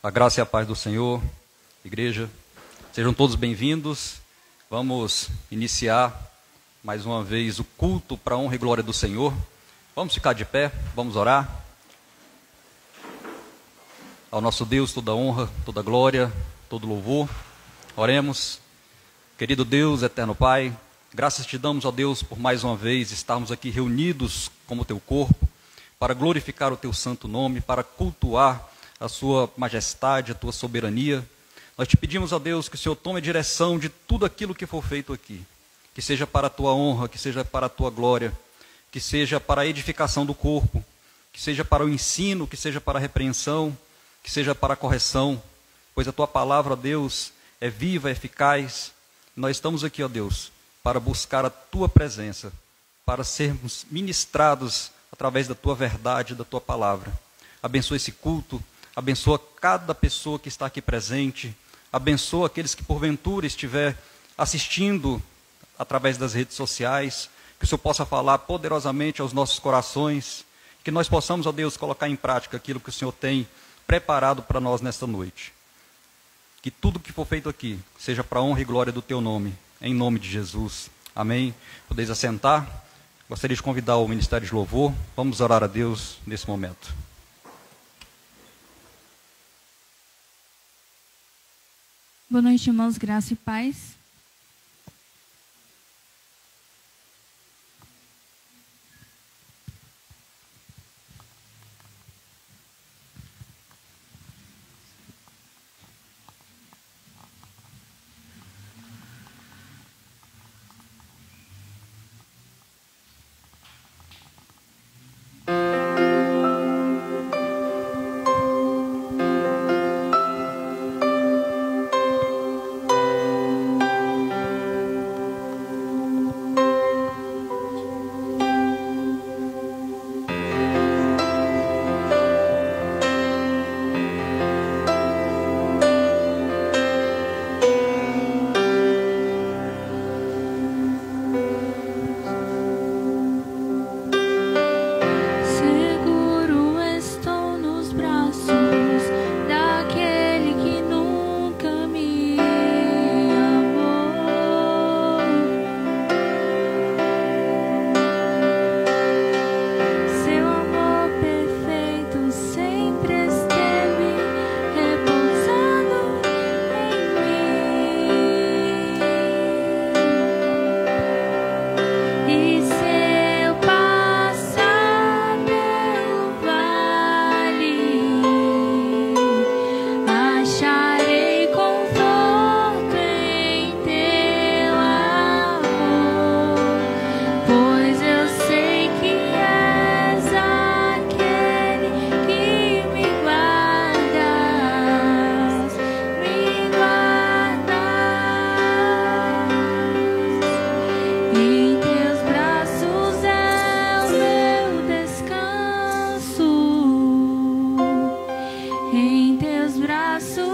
A graça e a paz do Senhor, igreja, sejam todos bem-vindos. Vamos iniciar mais uma vez o culto para a honra e glória do Senhor. Vamos ficar de pé, vamos orar. Ao nosso Deus toda honra, toda glória, todo louvor. Oremos. Querido Deus, eterno Pai, graças te damos, ó Deus, por mais uma vez estarmos aqui reunidos como teu corpo, para glorificar o teu santo nome, para cultuar a sua majestade, a tua soberania. Nós te pedimos, ó Deus, que o Senhor tome a direção de tudo aquilo que for feito aqui, que seja para a tua honra, que seja para a tua glória, que seja para a edificação do corpo, que seja para o ensino, que seja para a repreensão, que seja para a correção, pois a tua palavra, ó Deus, é viva, é eficaz. Nós estamos aqui, ó Deus, para buscar a tua presença, para sermos ministrados através da tua verdade, da tua palavra. Abençoa esse culto. Abençoa cada pessoa que está aqui presente. Abençoa aqueles que porventura estiver assistindo através das redes sociais. Que o Senhor possa falar poderosamente aos nossos corações. Que nós possamos, ó Deus, colocar em prática aquilo que o Senhor tem preparado para nós nesta noite. Que tudo que for feito aqui seja para a honra e glória do teu nome. Em nome de Jesus. Amém. Podeis assentar. Gostaria de convidar o Ministério de Louvor. Vamos orar a Deus nesse momento. Boa noite, irmãos, graça e paz. Em teus braços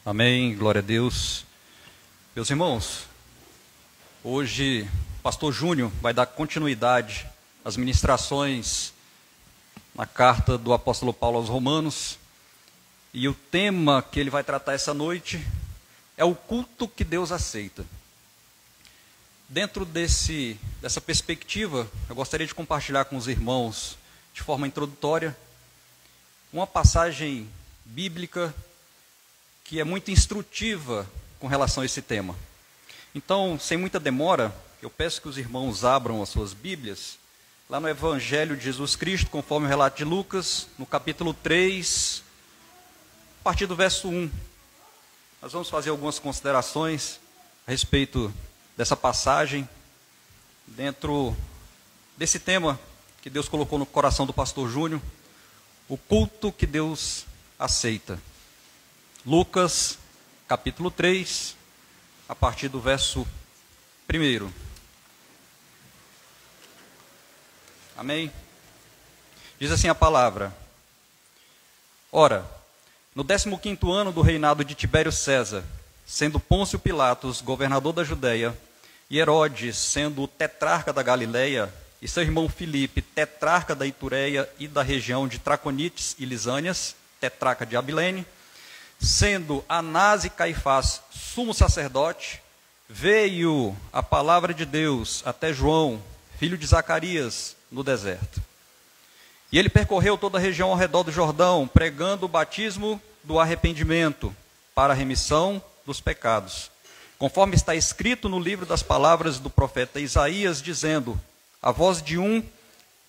Amém, glória a Deus. Meus irmãos, hoje o pastor Júnior vai dar continuidade às ministrações na carta do apóstolo Paulo aos Romanos, e o tema que ele vai tratar essa noite é o culto que Deus aceita. Dentro dessa perspectiva, eu gostaria de compartilhar com os irmãos, de forma introdutória, uma passagem bíblica que é muito instrutiva com relação a esse tema. Então, sem muita demora, eu peço que os irmãos abram as suas Bíblias, lá no Evangelho de Jesus Cristo, conforme o relato de Lucas, no capítulo 3, a partir do verso 1. Nós vamos fazer algumas considerações a respeito dessa passagem, dentro desse tema que Deus colocou no coração do pastor Júnior, o culto que Deus aceita. Lucas, capítulo 3, a partir do verso 1. Amém? Diz assim a palavra: Ora, no 15º ano do reinado de Tibério César, sendo Pôncio Pilatos governador da Judéia, e Herodes sendo o tetrarca da Galileia, e seu irmão Filipe, tetrarca da Itureia e da região de Traconites e Lisânias, tetrarca de Abilene, sendo Anás e Caifás sumo sacerdote, veio a palavra de Deus até João, filho de Zacarias, no deserto. E ele percorreu toda a região ao redor do Jordão, pregando o batismo do arrependimento para a remissão dos pecados, conforme está escrito no livro das palavras do profeta Isaías, dizendo: a voz de um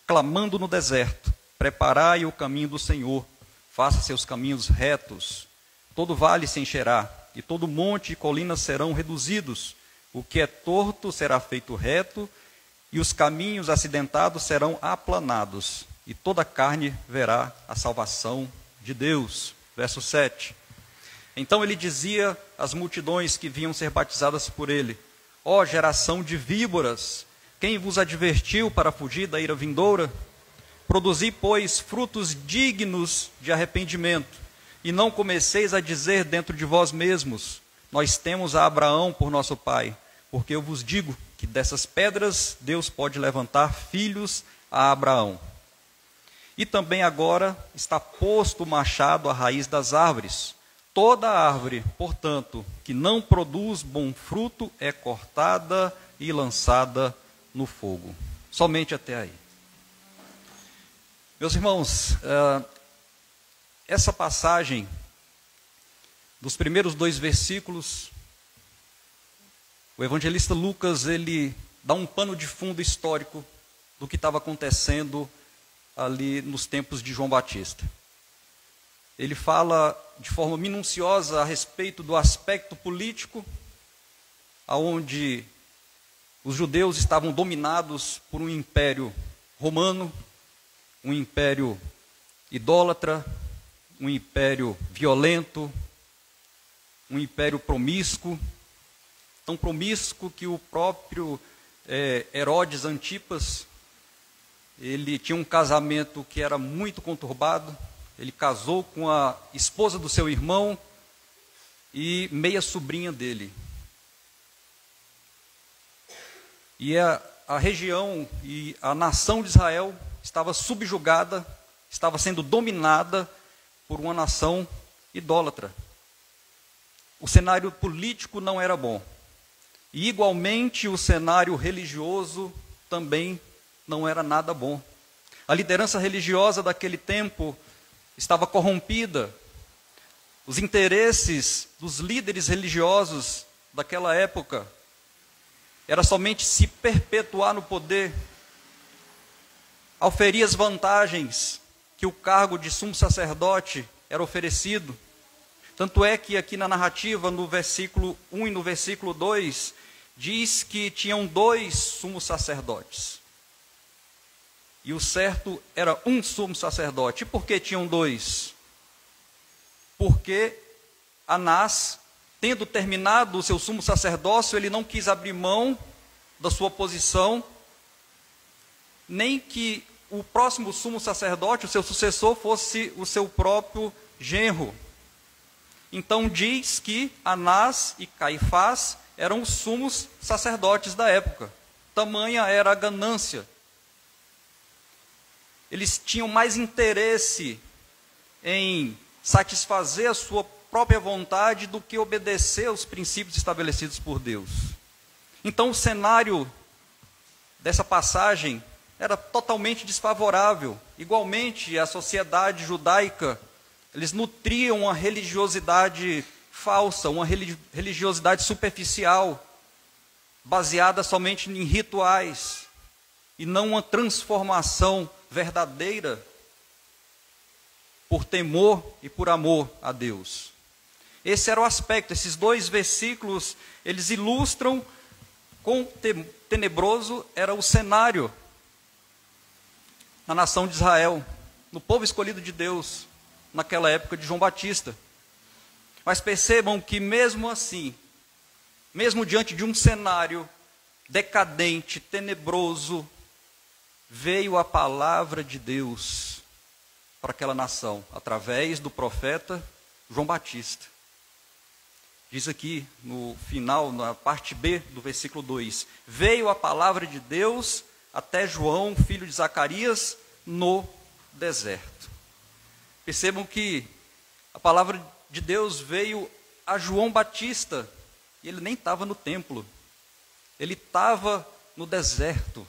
clamando no deserto, preparai o caminho do Senhor, faça seus caminhos retos. Todo vale se encherá, e todo monte e colina serão reduzidos. O que é torto será feito reto, e os caminhos acidentados serão aplanados. E toda carne verá a salvação de Deus. Verso 7. Então ele dizia às multidões que vinham ser batizadas por ele: ó geração de víboras, quem vos advertiu para fugir da ira vindoura? Produzi, pois, frutos dignos de arrependimento. E não comeceis a dizer dentro de vós mesmos: nós temos a Abraão por nosso pai. Porque eu vos digo que dessas pedras Deus pode levantar filhos a Abraão. E também agora está posto o machado à raiz das árvores. Toda árvore, portanto, que não produz bom fruto é cortada e lançada no fogo. Somente até aí. Meus irmãos, essa passagem, dos primeiros 2 versículos, o evangelista Lucas, ele dá um pano de fundo histórico do que estava acontecendo ali nos tempos de João Batista. Ele fala de forma minuciosa a respeito do aspecto político, onde os judeus estavam dominados por um império romano, um império idólatra, um império violento, um império promíscuo, tão promíscuo que o próprio Herodes Antipas, ele tinha um casamento que era muito conturbado. Ele casou com a esposa do seu irmão e meia sobrinha dele. E a região e a nação de Israel estava subjugada, estava sendo dominada por uma nação idólatra. O cenário político não era bom. E igualmente o cenário religioso também não era nada bom. A liderança religiosa daquele tempo estava corrompida. Os interesses dos líderes religiosos daquela época era somente se perpetuar no poder, auferir as vantagens que o cargo de sumo sacerdote era oferecido. Tanto é que aqui na narrativa, no versículo 1 e no versículo 2, diz que tinham 2 sumos sacerdotes. E o certo era um sumo sacerdote. E por que tinham 2? Porque Anás, tendo terminado o seu sumo sacerdócio, ele não quis abrir mão da sua posição, nem que o próximo sumo sacerdote, o seu sucessor, fosse o seu próprio genro. Então diz que Anás e Caifás eram os sumos sacerdotes da época. Tamanha era a ganância. Eles tinham mais interesse em satisfazer a sua própria vontade do que obedecer aos princípios estabelecidos por Deus. Então o cenário dessa passagem era totalmente desfavorável. Igualmente, a sociedade judaica, eles nutriam uma religiosidade falsa, uma religiosidade superficial, baseada somente em rituais, e não uma transformação verdadeira por temor e por amor a Deus. Esse era o aspecto. Esses dois versículos, eles ilustram quão tenebroso era o cenário na nação de Israel, no povo escolhido de Deus, naquela época de João Batista. Mas percebam que mesmo assim, mesmo diante de um cenário decadente, tenebroso, veio a palavra de Deus para aquela nação, através do profeta João Batista. Diz aqui no final, na parte B do versículo 2, veio a palavra de Deus até João, filho de Zacarias, no deserto. Percebam que a palavra de Deus veio a João Batista, e ele nem estava no templo, ele estava no deserto.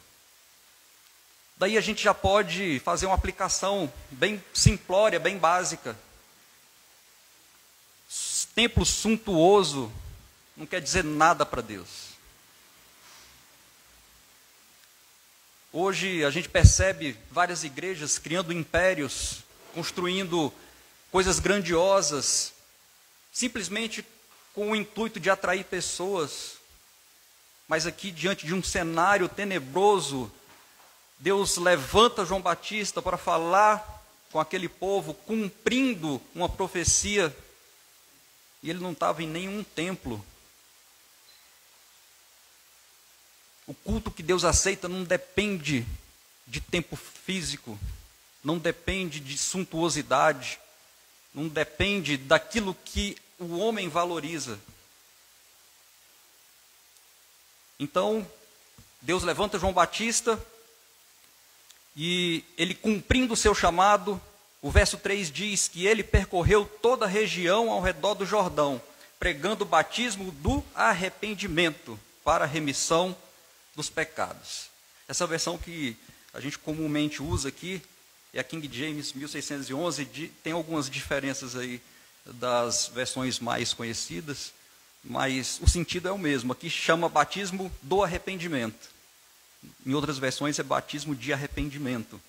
Daí a gente já pode fazer uma aplicação bem simplória, bem básica. Templo suntuoso não quer dizer nada para Deus. Hoje a gente percebe várias igrejas criando impérios, construindo coisas grandiosas, simplesmente com o intuito de atrair pessoas. Mas aqui, diante de um cenário tenebroso, Deus levanta João Batista para falar com aquele povo, cumprindo uma profecia, e ele não estava em nenhum templo. O culto que Deus aceita não depende de tempo físico, não depende de suntuosidade, não depende daquilo que o homem valoriza. Então, Deus levanta João Batista, e ele, cumprindo o seu chamado, o verso 3 diz que ele percorreu toda a região ao redor do Jordão, pregando o batismo do arrependimento para a remissão dos pecados. Essa versão que a gente comumente usa aqui é a King James 1611, tem algumas diferenças aí das versões mais conhecidas, mas o sentido é o mesmo. Aqui chama batismo do arrependimento. Em outras versões é batismo de arrependimento,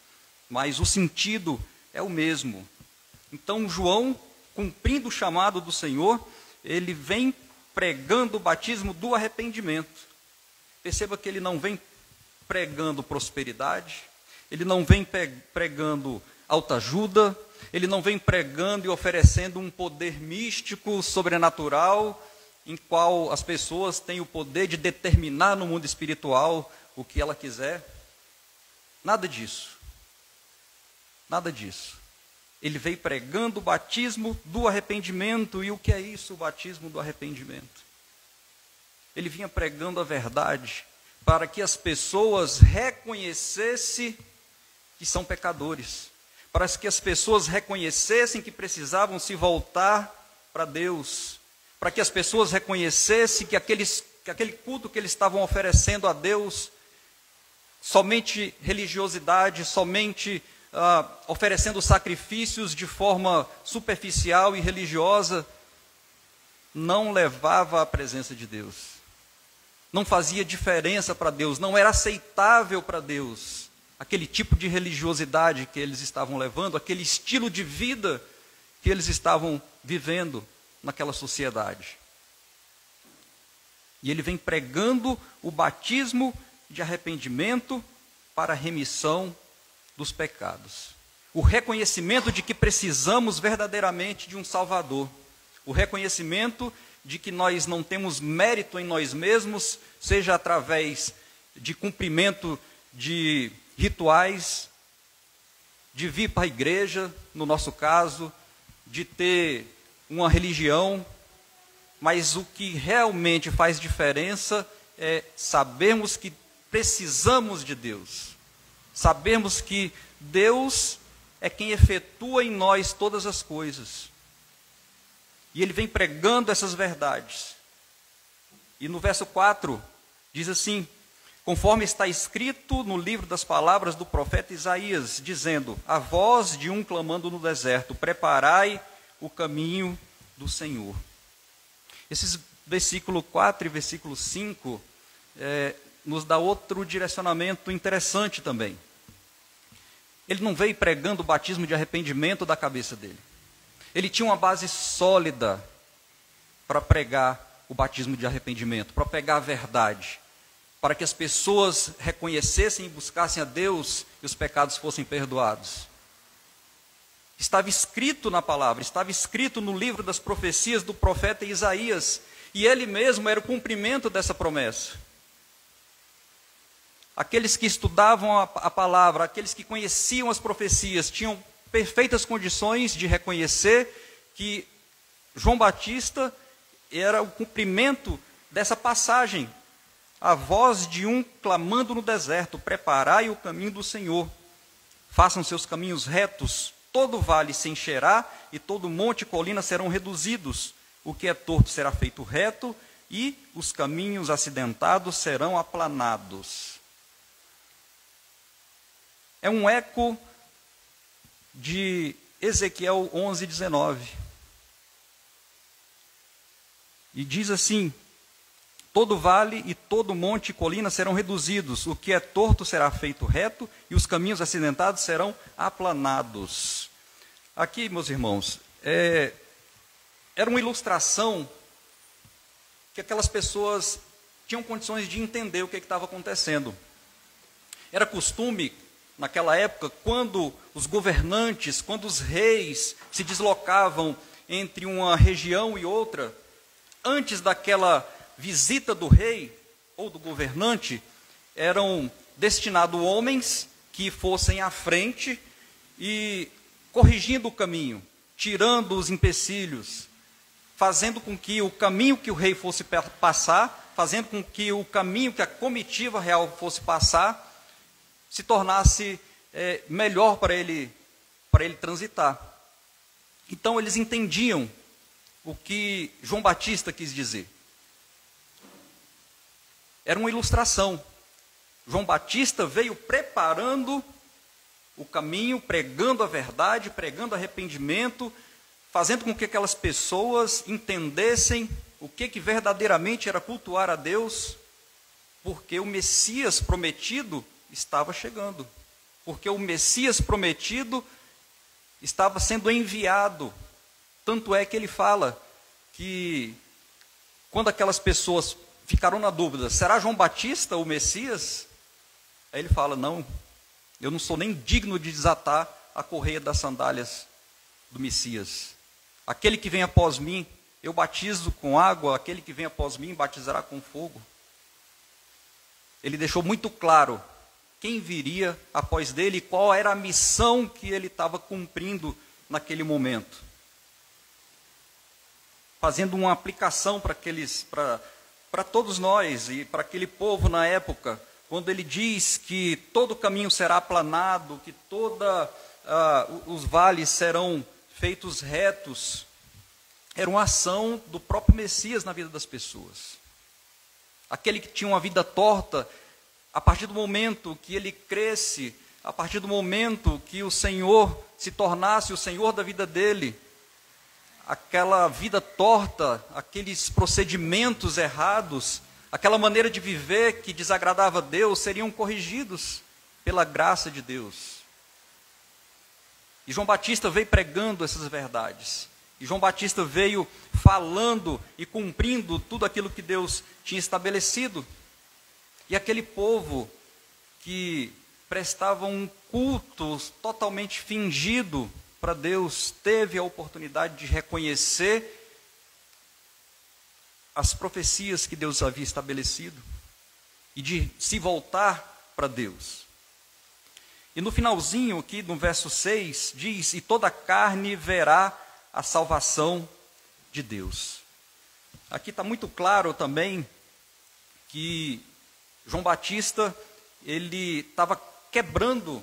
mas o sentido é o mesmo. Então João, cumprindo o chamado do Senhor, ele vem pregando o batismo do arrependimento. Perceba que ele não vem pregando prosperidade, ele não vem pregando autoajuda, ele não vem pregando e oferecendo um poder místico, sobrenatural, em qual as pessoas têm o poder de determinar no mundo espiritual o que ela quiser. Nada disso. Nada disso. Ele veio pregando o batismo do arrependimento. E o que é isso, o batismo do arrependimento? Ele vinha pregando a verdade para que as pessoas reconhecessem que são pecadores, para que as pessoas reconhecessem que precisavam se voltar para Deus, para que as pessoas reconhecessem que aquele culto que eles estavam oferecendo a Deus, somente religiosidade, somente oferecendo sacrifícios de forma superficial e religiosa, não levava à presença de Deus. Não fazia diferença para Deus, não era aceitável para Deus aquele tipo de religiosidade que eles estavam levando, aquele estilo de vida que eles estavam vivendo naquela sociedade. E ele vem pregando o batismo de arrependimento para a remissão dos pecados. O reconhecimento de que precisamos verdadeiramente de um Salvador. O reconhecimento de que nós não temos mérito em nós mesmos, seja através de cumprimento de rituais, de vir para a igreja, no nosso caso, de ter uma religião, mas o que realmente faz diferença é sabermos que precisamos de Deus. Sabermos que Deus é quem efetua em nós todas as coisas. E ele vem pregando essas verdades. E no verso 4, diz assim: conforme está escrito no livro das palavras do profeta Isaías, dizendo: a voz de um clamando no deserto, preparai o caminho do Senhor. Esses versículo 4 e versículo 5 nos dá outro direcionamento interessante também. Ele não veio pregando o batismo de arrependimento da cabeça dele. Ele tinha uma base sólida para pregar o batismo de arrependimento, para pregar a verdade, para que as pessoas reconhecessem e buscassem a Deus e os pecados fossem perdoados. Estava escrito na palavra, estava escrito no livro das profecias do profeta Isaías, e ele mesmo era o cumprimento dessa promessa. Aqueles que estudavam a palavra, aqueles que conheciam as profecias, tinham perfeitas condições de reconhecer que João Batista era o cumprimento dessa passagem. A voz de um clamando no deserto: preparai o caminho do Senhor, façam seus caminhos retos, todo vale se encherá e todo monte e colina serão reduzidos, o que é torto será feito reto e os caminhos acidentados serão aplanados. É um eco de Ezequiel 11:19. E diz assim: todo vale e todo monte e colina serão reduzidos, o que é torto será feito reto e os caminhos acidentados serão aplanados. Aqui, meus irmãos, era uma ilustração que aquelas pessoas tinham condições de entender o que estava acontecendo. Era costume, naquela época, quando os governantes, quando os reis se deslocavam entre uma região e outra, antes daquela visita do rei ou do governante, eram destinados homens que fossem à frente e corrigindo o caminho, tirando os empecilhos, fazendo com que o caminho que o rei fosse passar, fazendo com que o caminho que a comitiva real fosse passar, se tornasse melhor para ele transitar. Então eles entendiam o que João Batista quis dizer. Era uma ilustração. João Batista veio preparando o caminho, pregando a verdade, pregando arrependimento, fazendo com que aquelas pessoas entendessem o que verdadeiramente era cultuar a Deus, porque o Messias prometido estava chegando, porque o Messias prometido estava sendo enviado. Tanto é que ele fala que quando aquelas pessoas ficaram na dúvida, será João Batista o Messias? Aí ele fala: não, eu não sou nem digno de desatar a correia das sandálias do Messias. Aquele que vem após mim, eu batizo com água, aquele que vem após mim batizará com fogo. Ele deixou muito claro quem viria após dele e qual era a missão que ele estava cumprindo naquele momento. Fazendo uma aplicação para todos nós e para aquele povo na época, quando ele diz que todo caminho será aplanado, que os vales serão feitos retos, era uma ação do próprio Messias na vida das pessoas. Aquele que tinha uma vida torta, a partir do momento que ele cresce, a partir do momento que o Senhor se tornasse o Senhor da vida dele, aquela vida torta, aqueles procedimentos errados, aquela maneira de viver que desagradava a Deus, seriam corrigidos pela graça de Deus. E João Batista veio pregando essas verdades. E João Batista veio falando e cumprindo tudo aquilo que Deus tinha estabelecido. E aquele povo que prestava um culto totalmente fingido para Deus, teve a oportunidade de reconhecer as profecias que Deus havia estabelecido e de se voltar para Deus. E no finalzinho aqui, no verso 6, diz: e toda carne verá a salvação, de Deus. Aqui está muito claro também que João Batista, ele estava quebrando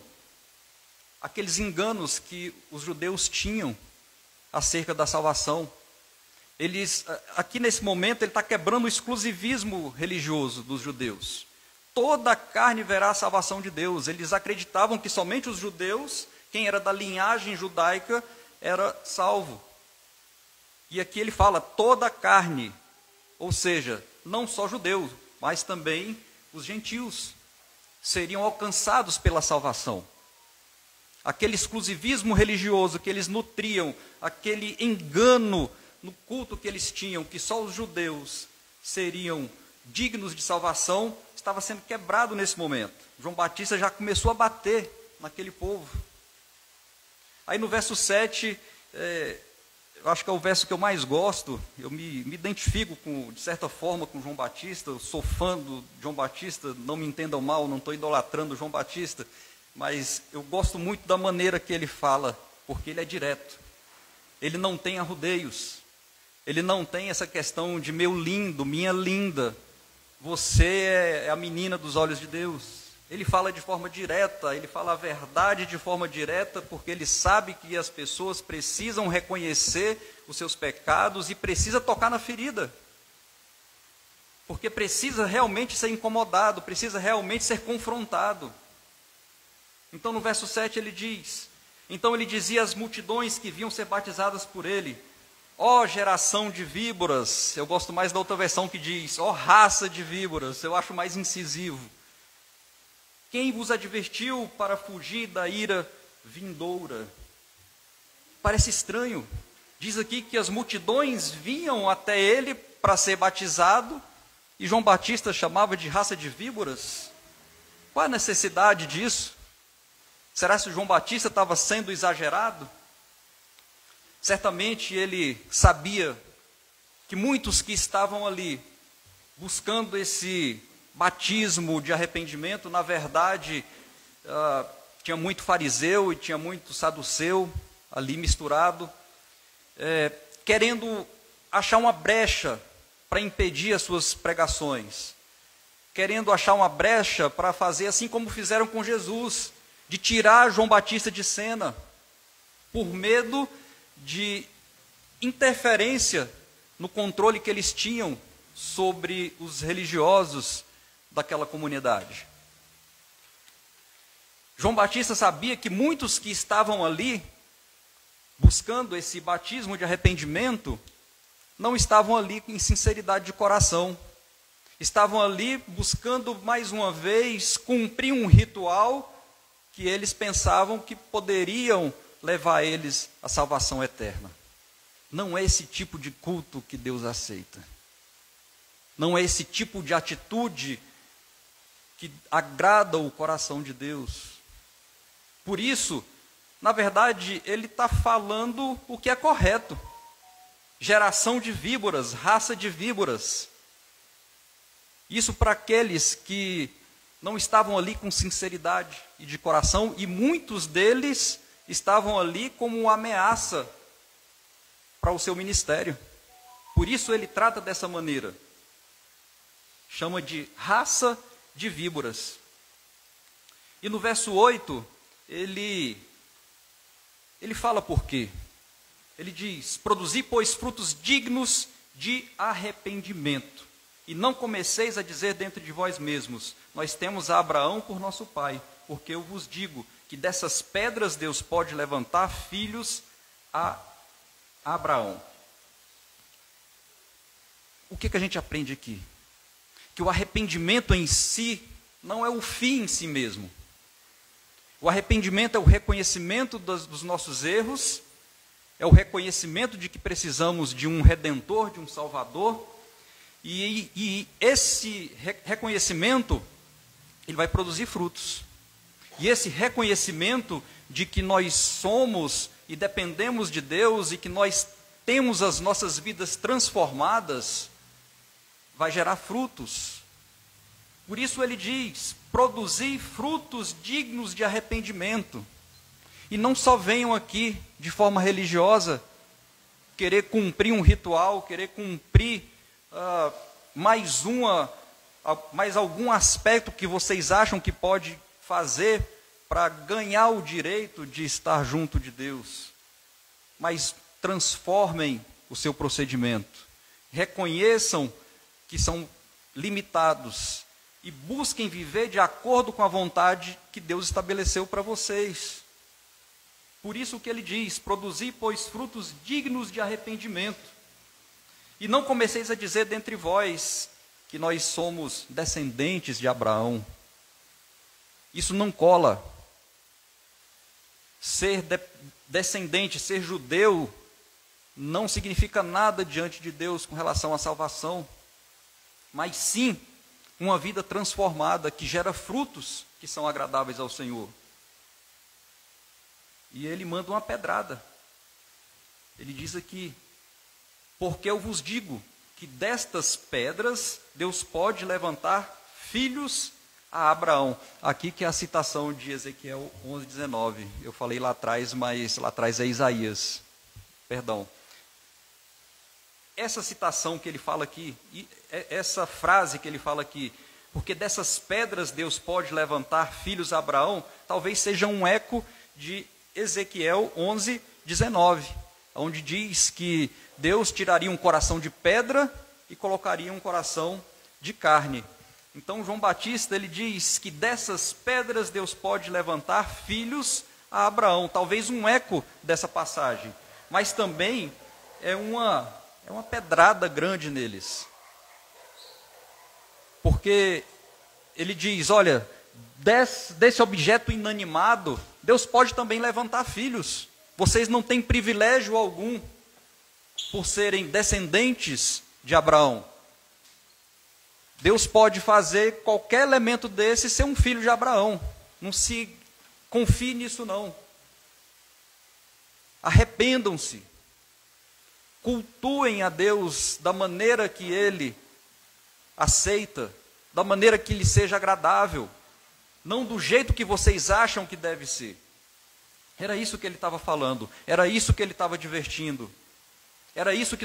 aqueles enganos que os judeus tinham acerca da salvação. Aqui nesse momento, ele está quebrando o exclusivismo religioso dos judeus. Toda a carne verá a salvação de Deus. Eles acreditavam que somente os judeus, quem era da linhagem judaica, era salvo. E aqui ele fala toda a carne, ou seja, não só judeus, mas também os gentios seriam alcançados pela salvação. Aquele exclusivismo religioso que eles nutriam, aquele engano no culto que eles tinham, que só os judeus seriam dignos de salvação, estava sendo quebrado nesse momento. João Batista já começou a bater naquele povo. Aí no verso 7, eu acho que é o verso que eu mais gosto, eu me identifico, de certa forma, com João Batista, eu sou fã do João Batista, não me entendam mal, não estou idolatrando João Batista, mas eu gosto muito da maneira que ele fala, porque ele é direto. Ele não tem arrudeios. Ele não tem essa questão de meu lindo, minha linda. Você é a menina dos olhos de Deus. Ele fala de forma direta, ele fala a verdade de forma direta, porque ele sabe que as pessoas precisam reconhecer os seus pecados e precisa tocar na ferida. Porque precisa realmente ser incomodado, precisa realmente ser confrontado. Então no verso 7 ele diz, então ele dizia às multidões que vinham ser batizadas por ele, ó geração de víboras, eu gosto mais da outra versão que diz, ó raça de víboras, eu acho mais incisivo. Quem vos advertiu para fugir da ira vindoura? Parece estranho, diz aqui que as multidões vinham até ele para ser batizado, e João Batista chamava de raça de víboras. Qual a necessidade disso? Será que o João Batista estava sendo exagerado? Certamente ele sabia que muitos que estavam ali buscando esse batismo de arrependimento, na verdade, tinha muito fariseu e tinha muito saduceu ali misturado, querendo achar uma brecha para impedir as suas pregações, querendo achar uma brecha para fazer assim como fizeram com Jesus, de tirar João Batista de cena, por medo de interferência no controle que eles tinham sobre os religiosos daquela comunidade. João Batista sabia que muitos que estavam ali, buscando esse batismo de arrependimento, não estavam ali em sinceridade de coração. Estavam ali buscando, mais uma vez, cumprir um ritual que eles pensavam que poderiam levar eles à salvação eterna. Não é esse tipo de culto que Deus aceita. Não é esse tipo de atitude que agrada o coração de Deus. Por isso, na verdade, ele está falando o que é correto. Geração de víboras, raça de víboras. Isso para aqueles que não estavam ali com sinceridade e de coração, e muitos deles estavam ali como uma ameaça para o seu ministério. Por isso ele trata dessa maneira. Chama de raça de víboras. E no verso 8, ele fala por quê. Ele diz, produzi, pois, frutos dignos de arrependimento. E não comeceis a dizer dentro de vós mesmos, nós temos a Abraão por nosso pai, porque eu vos digo que dessas pedras Deus pode levantar filhos a Abraão. O que a gente aprende aqui? Que o arrependimento em si não é o fim em si mesmo. O arrependimento é o reconhecimento dos nossos erros, é o reconhecimento de que precisamos de um Redentor, de um Salvador, e esse reconhecimento, ele vai produzir frutos. E esse reconhecimento de que nós somos e dependemos de Deus e que nós temos as nossas vidas transformadas, vai gerar frutos. Por isso ele diz, produzir frutos dignos de arrependimento. E não só venham aqui de forma religiosa, querer cumprir um ritual, querer cumprir mais algum aspecto que vocês acham que pode fazer para ganhar o direito de estar junto de Deus. Mas transformem o seu procedimento. Reconheçam que são limitados e busquem viver de acordo com a vontade que Deus estabeleceu para vocês. Por isso que ele diz: produzi, pois, frutos dignos de arrependimento. E não comeceis a dizer dentre vós que nós somos descendentes de Abraão. Isso não cola. Ser descendente, ser judeu, não significa nada diante de Deus com relação à salvação, mas sim uma vida transformada que gera frutos que são agradáveis ao Senhor. E ele manda uma pedrada. Ele diz aqui: porque eu vos digo que destas pedras Deus pode levantar filhos a Abraão. Aqui que é a citação de Ezequiel 11:19. Eu falei lá atrás, mas lá atrás é Isaías. Perdão. Essa citação que ele fala aqui, essa frase que ele fala aqui, porque dessas pedras Deus pode levantar filhos a Abraão, talvez seja um eco de Ezequiel 11:19, onde diz que Deus tiraria um coração de pedra e colocaria um coração de carne. Então João Batista, ele diz que dessas pedras Deus pode levantar filhos a Abraão. Talvez um eco dessa passagem, mas também é uma pedrada grande neles. Porque ele diz: olha, desse objeto inanimado, Deus pode também levantar filhos. Vocês não têm privilégio algum por serem descendentes de Abraão. Deus pode fazer qualquer elemento desse ser um filho de Abraão. Não se confie nisso, não. Arrependam-se. Cultuem a Deus da maneira que Ele aceita, da maneira que lhe seja agradável, não do jeito que vocês acham que deve ser. Era isso que ele estava falando, era isso que ele estava advertindo, era isso que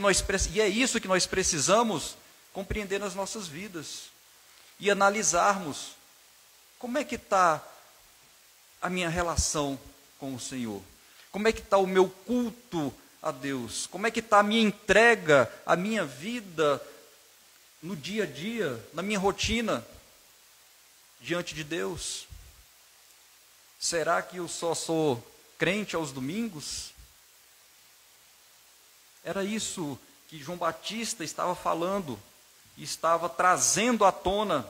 e é isso que nós precisamos compreender nas nossas vidas e analisarmos como é que está a minha relação com o Senhor, como é que está o meu culto a Deus, como é que está a minha entrega, a minha vida no dia a dia, na minha rotina diante de Deus. Será que eu só sou crente aos domingos? Era isso que João Batista estava falando, e estava trazendo à tona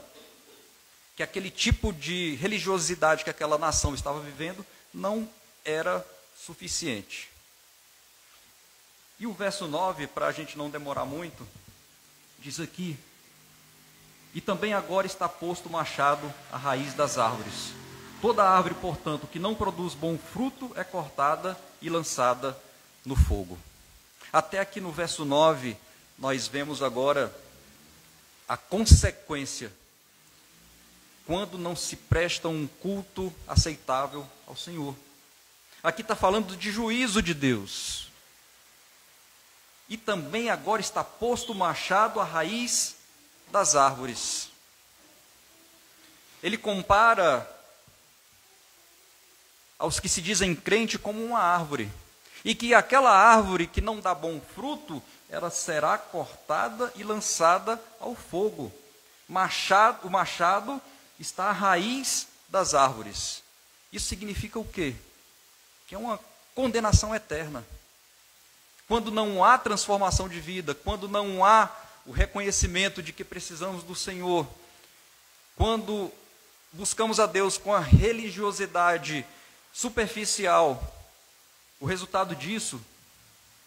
que aquele tipo de religiosidade que aquela nação estava vivendo não era suficiente. E o verso 9, para a gente não demorar muito, diz aqui: e também agora está posto o machado à raiz das árvores. Toda árvore, portanto, que não produz bom fruto é cortada e lançada no fogo. Até aqui no verso 9, nós vemos agora a consequência quando não se presta um culto aceitável ao Senhor. Aqui está falando de juízo de Deus. E também agora está posto o machado à raiz das árvores. Ele compara aos que se dizem crente como uma árvore, e que aquela árvore que não dá bom fruto, ela será cortada e lançada ao fogo. O machado está à raiz das árvores. Isso significa o quê? Que é uma condenação eterna. Quando não há transformação de vida, quando não há o reconhecimento de que precisamos do Senhor, quando buscamos a Deus com a religiosidade superficial, o resultado disso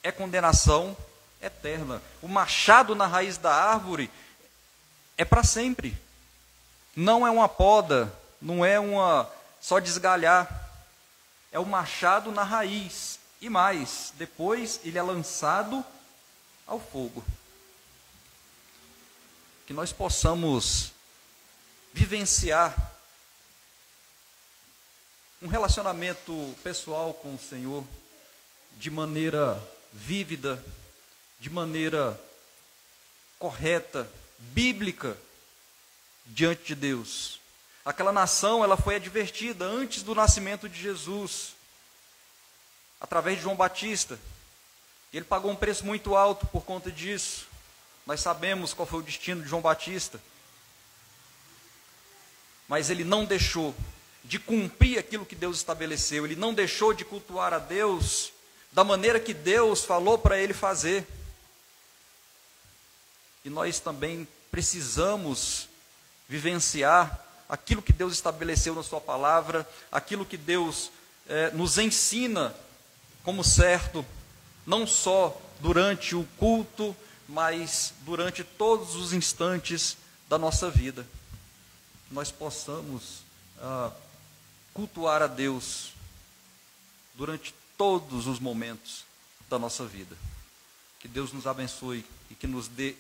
é condenação eterna. O machado na raiz da árvore é para sempre. Não é uma poda, não é só desgalhar. É o machado na raiz. E mais, depois ele é lançado ao fogo. Que nós possamos vivenciar um relacionamento pessoal com o Senhor de maneira vívida, de maneira correta, bíblica, diante de Deus. Aquela nação, ela foi advertida antes do nascimento de Jesus, através de João Batista. E ele pagou um preço muito alto por conta disso. Nós sabemos qual foi o destino de João Batista. Mas ele não deixou de cumprir aquilo que Deus estabeleceu. Ele não deixou de cultuar a Deus da maneira que Deus falou para ele fazer. E nós também precisamos vivenciar aquilo que Deus estabeleceu na sua palavra, aquilo que Deus nos ensina como certo, não só durante o culto, mas durante todos os instantes da nossa vida. Nós possamos cultuar a Deus durante todos os momentos da nossa vida. Que Deus nos abençoe e que nos dê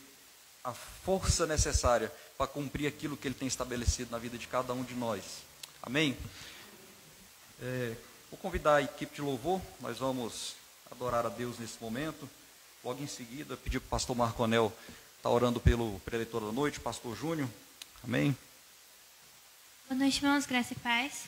a força necessária para cumprir aquilo que Ele tem estabelecido na vida de cada um de nós. Amém? Vou convidar a equipe de louvor, nós vamos adorar a Deus nesse momento. Logo em seguida, pedir para o pastor Marco Anel estar orando pelo preletor da noite, pastor Júnior. Amém? Boa noite, irmãos, graça e paz.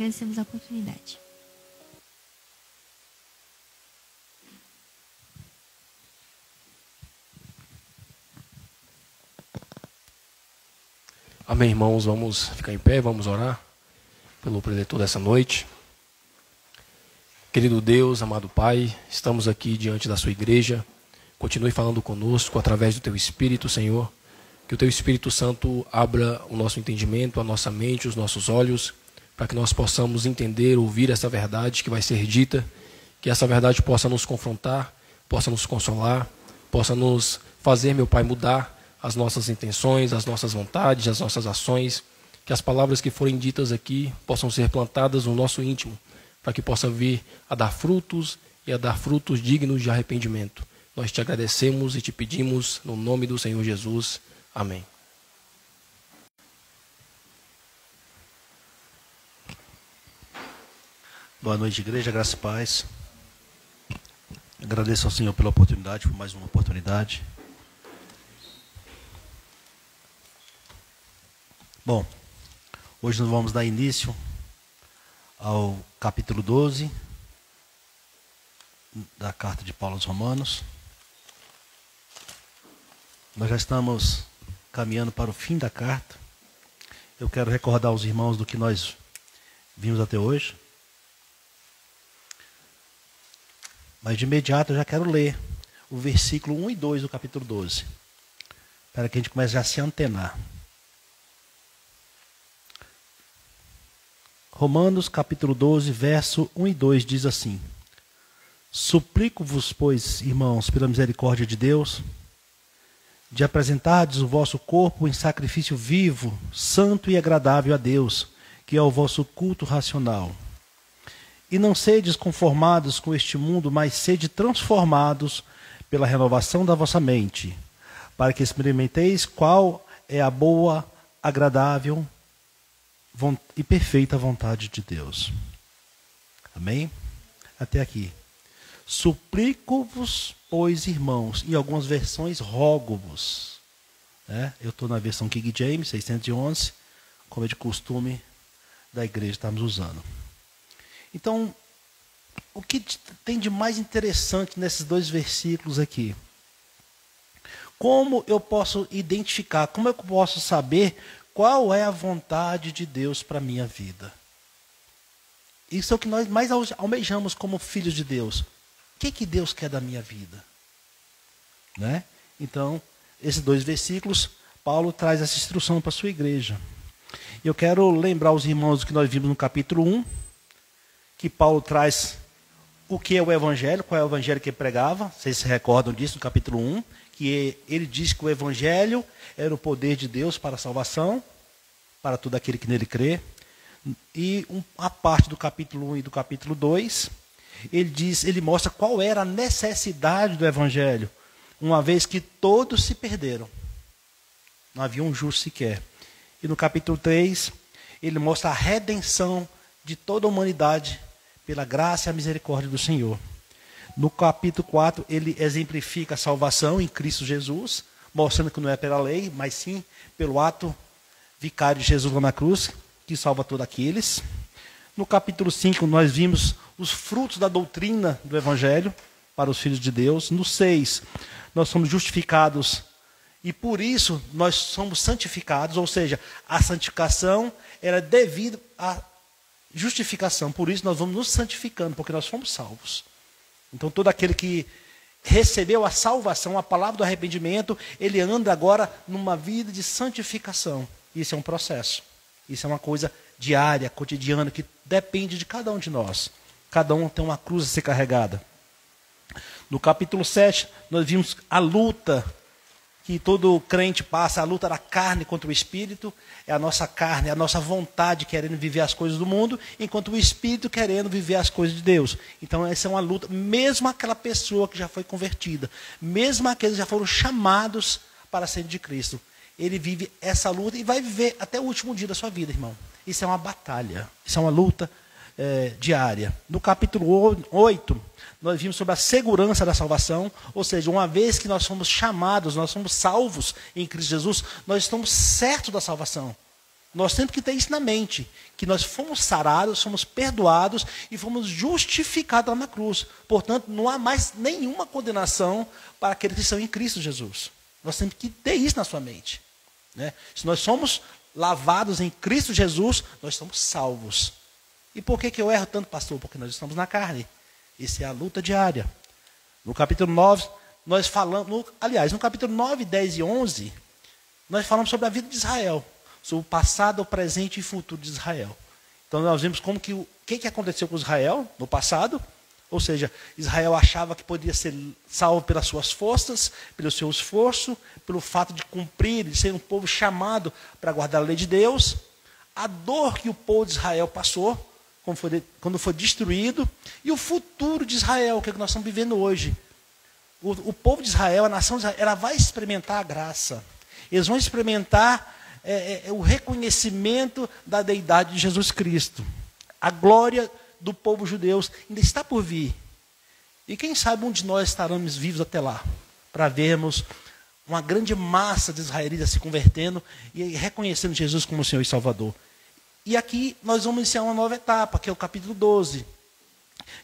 agradecemos a oportunidade. Amém, irmãos, vamos ficar em pé, vamos orar pelo preletor dessa noite. Querido Deus, amado Pai, estamos aqui diante da sua igreja. Continue falando conosco através do teu Espírito, Senhor. Que o teu Espírito Santo abra o nosso entendimento, a nossa mente, os nossos olhos, para que nós possamos entender, ouvir essa verdade que vai ser dita, que essa verdade possa nos confrontar, possa nos consolar, possa nos fazer, meu Pai, mudar as nossas intenções, as nossas vontades, as nossas ações, que as palavras que forem ditas aqui possam ser plantadas no nosso íntimo, para que possa vir a dar frutos e a dar frutos dignos de arrependimento. Nós te agradecemos e te pedimos no nome do Senhor Jesus. Amém. Boa noite, igreja, graça e paz. Agradeço ao Senhor pela oportunidade, por mais uma oportunidade. Bom, hoje nós vamos dar início ao capítulo 12 da carta de Paulo aos Romanos. Nós já estamos caminhando para o fim da carta. Eu quero recordar aos irmãos do que nós vimos até hoje. Mas de imediato eu já quero ler o versículo 1 e 2 do capítulo 12, para que a gente comece já a se antenar. Romanos capítulo 12, verso 1 e 2 diz assim: Suplico-vos, pois, irmãos, pela misericórdia de Deus, de apresentardes o vosso corpo em sacrifício vivo, santo e agradável a Deus, que é o vosso culto racional. E não sedes conformados com este mundo, mas sede transformados pela renovação da vossa mente, para que experimenteis qual é a boa, agradável e perfeita vontade de Deus. Amém? Até aqui. Suplico-vos, pois, irmãos, em algumas versões, rogo-vos. Eu estou na versão King James, 611, como é de costume da igreja estamos usando. Então, o que tem de mais interessante nesses dois versículos aqui? Como eu posso identificar, como eu posso saber qual é a vontade de Deus para a minha vida? Isso é o que nós mais almejamos como filhos de Deus. O que Deus quer da minha vida? Né? Então, esses dois versículos, Paulo traz essa instrução para a sua igreja. Eu quero lembrar os irmãos do que nós vimos no capítulo 1, que Paulo traz o que é o evangelho, qual é o evangelho que ele pregava. Vocês se recordam disso no capítulo 1, que ele diz que o evangelho era o poder de Deus para a salvação, para todo aquele que nele crê. E a parte do capítulo 1 e do capítulo 2, ele mostra qual era a necessidade do evangelho, uma vez que todos se perderam. Não havia um justo sequer. E no capítulo 3, ele mostra a redenção de toda a humanidade pela graça e a misericórdia do Senhor. No capítulo 4, ele exemplifica a salvação em Cristo Jesus, mostrando que não é pela lei, mas sim pelo ato vicário de Jesus lá na cruz, que salva todos aqueles. No capítulo 5, nós vimos os frutos da doutrina do Evangelho para os filhos de Deus. No 6, nós somos justificados e por isso nós somos santificados, ou seja, a santificação era devido à justificação. Por isso nós vamos nos santificando, porque nós fomos salvos. Então todo aquele que recebeu a salvação, a palavra do arrependimento, ele anda agora numa vida de santificação. Isso é um processo. Isso é uma coisa diária, cotidiana, que depende de cada um de nós. Cada um tem uma cruz a ser carregada. No capítulo 7, nós vimos a luta que todo crente passa, a luta da carne contra o espírito. É a nossa carne, é a nossa vontade querendo viver as coisas do mundo, enquanto o espírito querendo viver as coisas de Deus. Então essa é uma luta, mesmo aquela pessoa que já foi convertida, mesmo aqueles que já foram chamados para ser de Cristo, ele vive essa luta e vai viver até o último dia da sua vida, irmão. Isso é uma batalha, isso é uma luta diária. No capítulo 8, nós vimos sobre a segurança da salvação, ou seja, uma vez que nós somos chamados, nós somos salvos em Cristo Jesus, nós estamos certos da salvação. Nós temos que ter isso na mente, que nós fomos sarados, fomos perdoados e fomos justificados lá na cruz. Portanto, não há mais nenhuma condenação para aqueles que estão em Cristo Jesus. Nós temos que ter isso na sua mente, né? Se nós somos lavados em Cristo Jesus, nós somos salvos. E por que eu erro tanto, pastor? Porque nós estamos na carne. Essa é a luta diária. No capítulo 9, nós falamos... no capítulo 9, 10 e 11, nós falamos sobre a vida de Israel. Sobre o passado, o presente e o futuro de Israel. Então nós vimos como o que aconteceu com Israel no passado. Ou seja, Israel achava que podia ser salvo pelas suas forças, pelo seu esforço, pelo fato de cumprir, de ser um povo chamado para guardar a lei de Deus. A dor que o povo de Israel passou, quando foi destruído. E o futuro de Israel, que é o que nós estamos vivendo hoje. O povo de Israel, a nação de Israel, ela vai experimentar a graça. Eles vão experimentar o reconhecimento da deidade de Jesus Cristo. A glória do povo judeu ainda está por vir. E quem sabe um de nós estaremos vivos até lá, para vermos uma grande massa de israelitas se convertendo e reconhecendo Jesus como Senhor e Salvador. E aqui nós vamos iniciar uma nova etapa, que é o capítulo 12.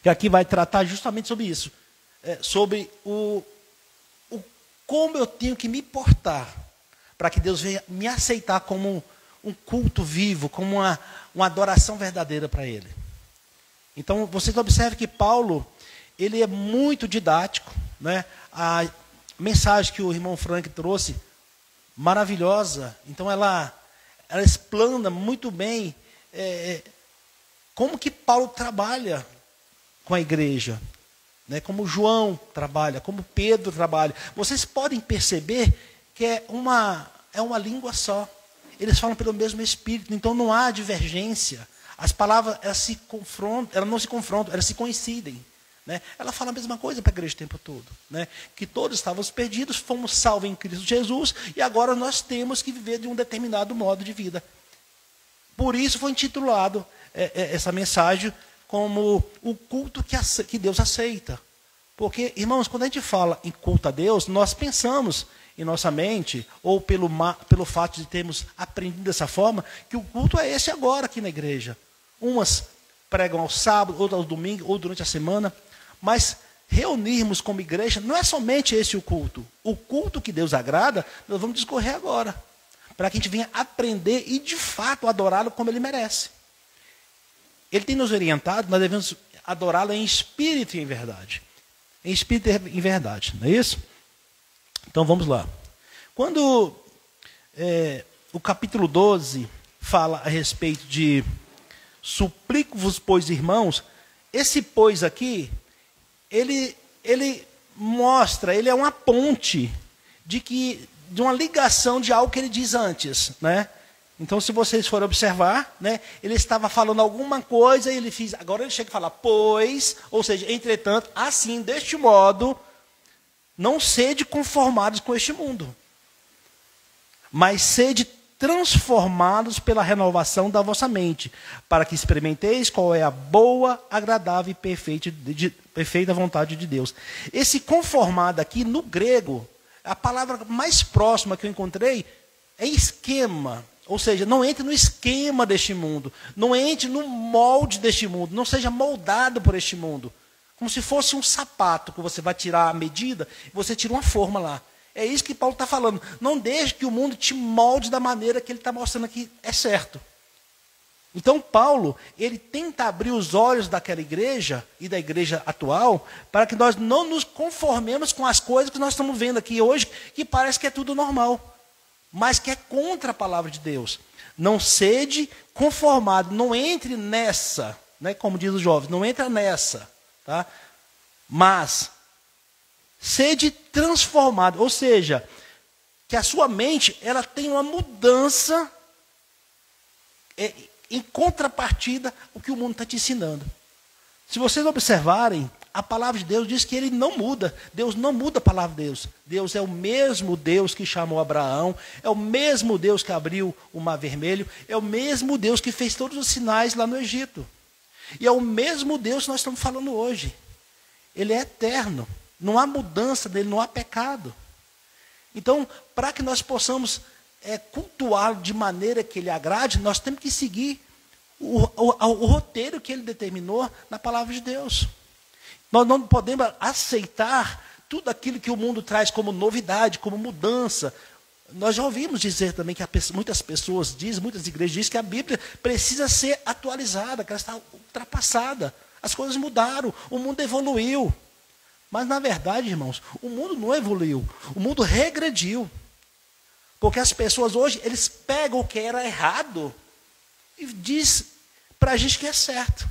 Que aqui vai tratar justamente sobre isso. Sobre como eu tenho que me portar para que Deus venha me aceitar como um culto vivo, como uma adoração verdadeira para Ele. Então, vocês observem que Paulo, ele é muito didático, né? A mensagem que o irmão Frank trouxe, maravilhosa. Então, ela explana muito bem como que Paulo trabalha com a igreja, né? Como João trabalha, como Pedro trabalha. Vocês podem perceber que é uma língua só. Eles falam pelo mesmo Espírito, então não há divergência. As palavras elas não se confrontam, elas se coincidem, né? Ela fala a mesma coisa para a igreja o tempo todo, né? Que todos estávamos perdidos, fomos salvos em Cristo Jesus, e agora nós temos que viver de um determinado modo de vida. Por isso foi intitulado essa mensagem como o culto que Deus aceita. Porque, irmãos, quando a gente fala em culto a Deus, nós pensamos em nossa mente, ou pelo fato de termos aprendido dessa forma, que o culto é esse agora aqui na igreja. Umas pregam ao sábado, outras ao domingo, ou durante a semana. Mas reunirmos como igreja não é somente esse o culto. O culto que Deus agrada, nós vamos discorrer agora. Para que a gente venha aprender e, de fato, adorá-lo como Ele merece. Ele tem nos orientado, nós devemos adorá-lo em espírito e em verdade. Em espírito e em verdade, não é isso? Então vamos lá. Quando o capítulo 12 fala a respeito de suplico-vos, pois, irmãos, esse pois aqui, ele mostra, ele é uma ponte de uma ligação de algo que ele diz antes, né? Então, se vocês forem observar, né, ele estava falando alguma coisa e agora ele chega a falar, pois, ou seja, entretanto, assim, deste modo, não sede conformados com este mundo, mas sede transformados pela renovação da vossa mente, para que experimenteis qual é a boa, agradável e perfeita vontade de Deus. Esse conformado aqui, no grego, a palavra mais próxima que eu encontrei é esquema. Ou seja, não entre no esquema deste mundo, não entre no molde deste mundo, não seja moldado por este mundo. Como se fosse um sapato que você vai tirar a medida e você tira uma forma lá. É isso que Paulo está falando. Não deixe que o mundo te molde da maneira que ele está mostrando aqui é certo. Então Paulo, ele tenta abrir os olhos daquela igreja e da igreja atual para que nós não nos conformemos com as coisas que nós estamos vendo aqui hoje, que parece que é tudo normal, mas que é contra a palavra de Deus. Não sede conformado, não entre nessa, né, como diz os jovens, não entra nessa, tá? Mas sede transformado, ou seja, que a sua mente ela tem uma mudança em contrapartida ao que o mundo está te ensinando. Se vocês observarem, a palavra de Deus diz que ele não muda. Deus não muda a palavra de Deus. Deus é o mesmo Deus que chamou Abraão, é o mesmo Deus que abriu o Mar Vermelho, é o mesmo Deus que fez todos os sinais lá no Egito. E é o mesmo Deus que nós estamos falando hoje. Ele é eterno. Não há mudança dele, não há pecado. Então, para que nós possamos cultuá-lo de maneira que ele agrade, nós temos que seguir o roteiro que ele determinou na palavra de Deus. Nós não podemos aceitar tudo aquilo que o mundo traz como novidade, como mudança. Nós já ouvimos dizer também que muitas pessoas dizem, muitas igrejas dizem que a Bíblia precisa ser atualizada, que ela está ultrapassada. As coisas mudaram, o mundo evoluiu. Mas, na verdade, irmãos, o mundo não evoluiu, o mundo regrediu. Porque as pessoas hoje, eles pegam o que era errado e diz para a gente que é certo.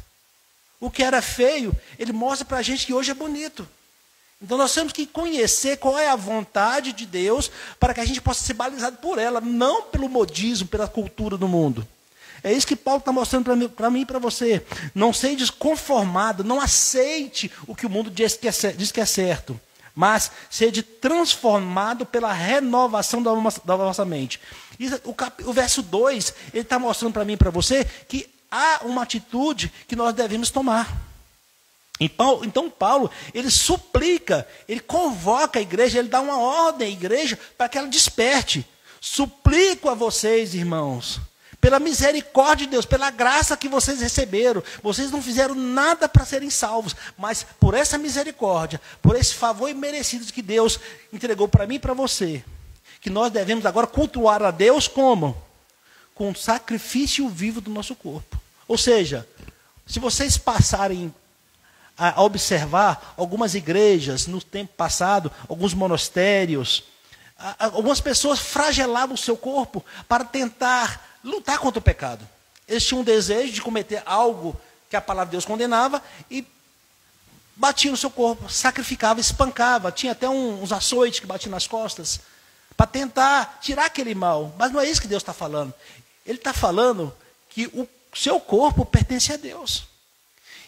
O que era feio, ele mostra para a gente que hoje é bonito. Então nós temos que conhecer qual é a vontade de Deus para que a gente possa ser balizado por ela, não pelo modismo, pela cultura do mundo. É isso que Paulo está mostrando para mim e para você. Não seja conformado, não aceite o que o mundo diz que é certo, mas seja transformado pela renovação da nossa mente. E o verso 2, ele está mostrando para mim e para você que há uma atitude que nós devemos tomar. Então Paulo, ele suplica, ele convoca a igreja, ele dá uma ordem à igreja para que ela desperte. Suplico a vocês, irmãos, pela misericórdia de Deus, pela graça que vocês receberam. Vocês não fizeram nada para serem salvos, mas por essa misericórdia, por esse favor imerecido que Deus entregou para mim e para você, que nós devemos agora cultuar a Deus como? Com o sacrifício vivo do nosso corpo. Ou seja, se vocês passarem a observar algumas igrejas no tempo passado, alguns monastérios, algumas pessoas flagelavam o seu corpo para tentar lutar contra o pecado. Eles tinham um desejo de cometer algo que a palavra de Deus condenava e batiam no seu corpo, sacrificava, espancava. Tinha até uns açoites que batiam nas costas para tentar tirar aquele mal. Mas não é isso que Deus está falando. Ele está falando que o seu corpo pertence a Deus.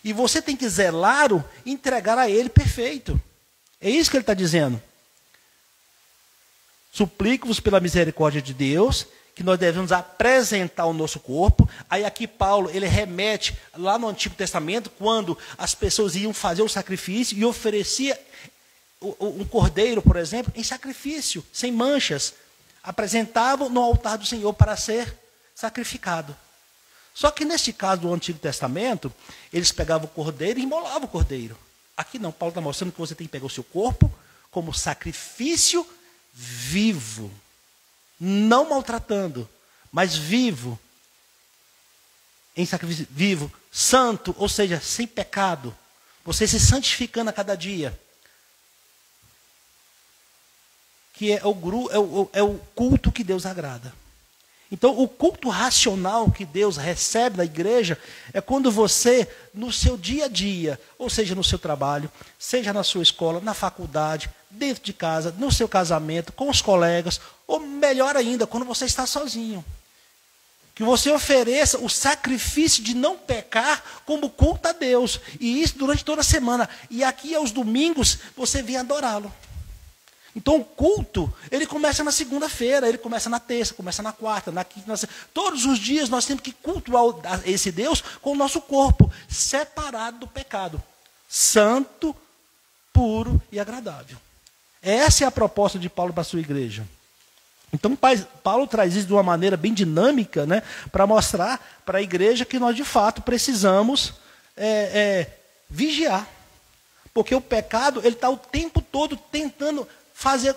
E você tem que zelá-lo e entregar a Ele perfeito. É isso que ele está dizendo. Suplico-vos pela misericórdia de Deus, que nós devemos apresentar o nosso corpo. Aí aqui Paulo, ele remete lá no Antigo Testamento, quando as pessoas iam fazer o sacrifício e oferecia um cordeiro, por exemplo, em sacrifício, sem manchas. Apresentavam no altar do Senhor para ser sacrificado. Só que neste caso do Antigo Testamento, eles pegavam o cordeiro e imolavam o cordeiro. Aqui não, Paulo está mostrando que você tem que pegar o seu corpo como sacrifício vivo. Não maltratando, mas vivo. Em sacrifício vivo, santo, ou seja, sem pecado. Você se santificando a cada dia. Que é o culto que Deus agrada. Então, o culto racional que Deus recebe da igreja é quando você, no seu dia a dia, ou seja, no seu trabalho, seja na sua escola, na faculdade, dentro de casa, no seu casamento, com os colegas, ou melhor ainda, quando você está sozinho. Que você ofereça o sacrifício de não pecar como culto a Deus. E isso durante toda a semana. E aqui aos domingos, você vem adorá-lo. Então o culto, ele começa na segunda-feira, ele começa na terça, começa na quarta, na quinta, na sexta. Todos os dias nós temos que cultuar esse Deus com o nosso corpo, separado do pecado. Santo, puro e agradável. Essa é a proposta de Paulo para a sua igreja. Então Paulo traz isso de uma maneira bem dinâmica, né, para mostrar para a igreja que nós de fato precisamos vigiar. Porque o pecado, ele está o tempo todo tentando fazer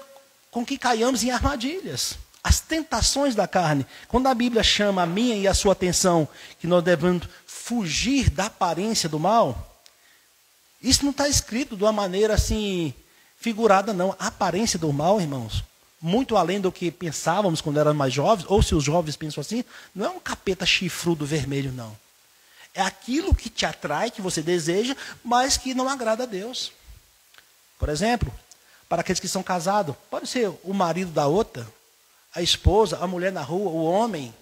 com que caiamos em armadilhas. As tentações da carne. Quando a Bíblia chama a minha e a sua atenção que nós devemos fugir da aparência do mal, isso não está escrito de uma maneira assim figurada, não. A aparência do mal, irmãos, muito além do que pensávamos quando éramos mais jovens, ou se os jovens pensam assim, não é um capeta chifrudo vermelho, não. É aquilo que te atrai, que você deseja, mas que não agrada a Deus. Por exemplo, para aqueles que são casados, pode ser o marido da outra, a esposa, a mulher na rua, o homem.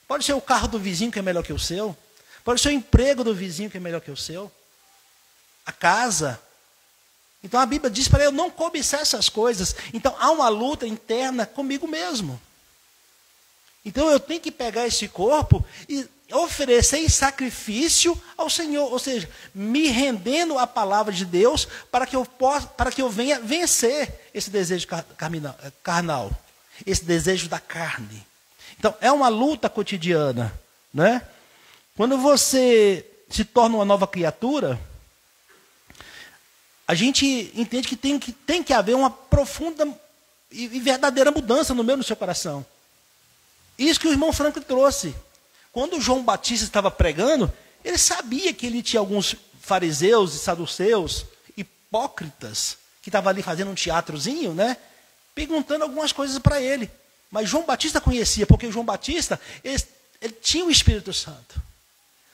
Pode ser o carro do vizinho que é melhor que o seu. Pode ser o emprego do vizinho que é melhor que o seu. A casa. Então a Bíblia diz para eu não cobiçar essas coisas. Então há uma luta interna comigo mesmo. Então eu tenho que pegar esse corpo e oferecer em sacrifício ao Senhor, ou seja, me rendendo à palavra de Deus para que eu venha vencer esse desejo carnal. esse desejo da carne. Então, é uma luta cotidiana, né? Quando você se torna uma nova criatura, a gente entende que tem que haver uma profunda e verdadeira mudança no meu e no seu coração. Isso que o irmão Franklin trouxe. Quando João Batista estava pregando, ele sabia que ele tinha alguns fariseus e saduceus, hipócritas, que estavam ali fazendo um teatrozinho, né? Perguntando algumas coisas para ele. Mas João Batista conhecia, porque João Batista, ele tinha o Espírito Santo.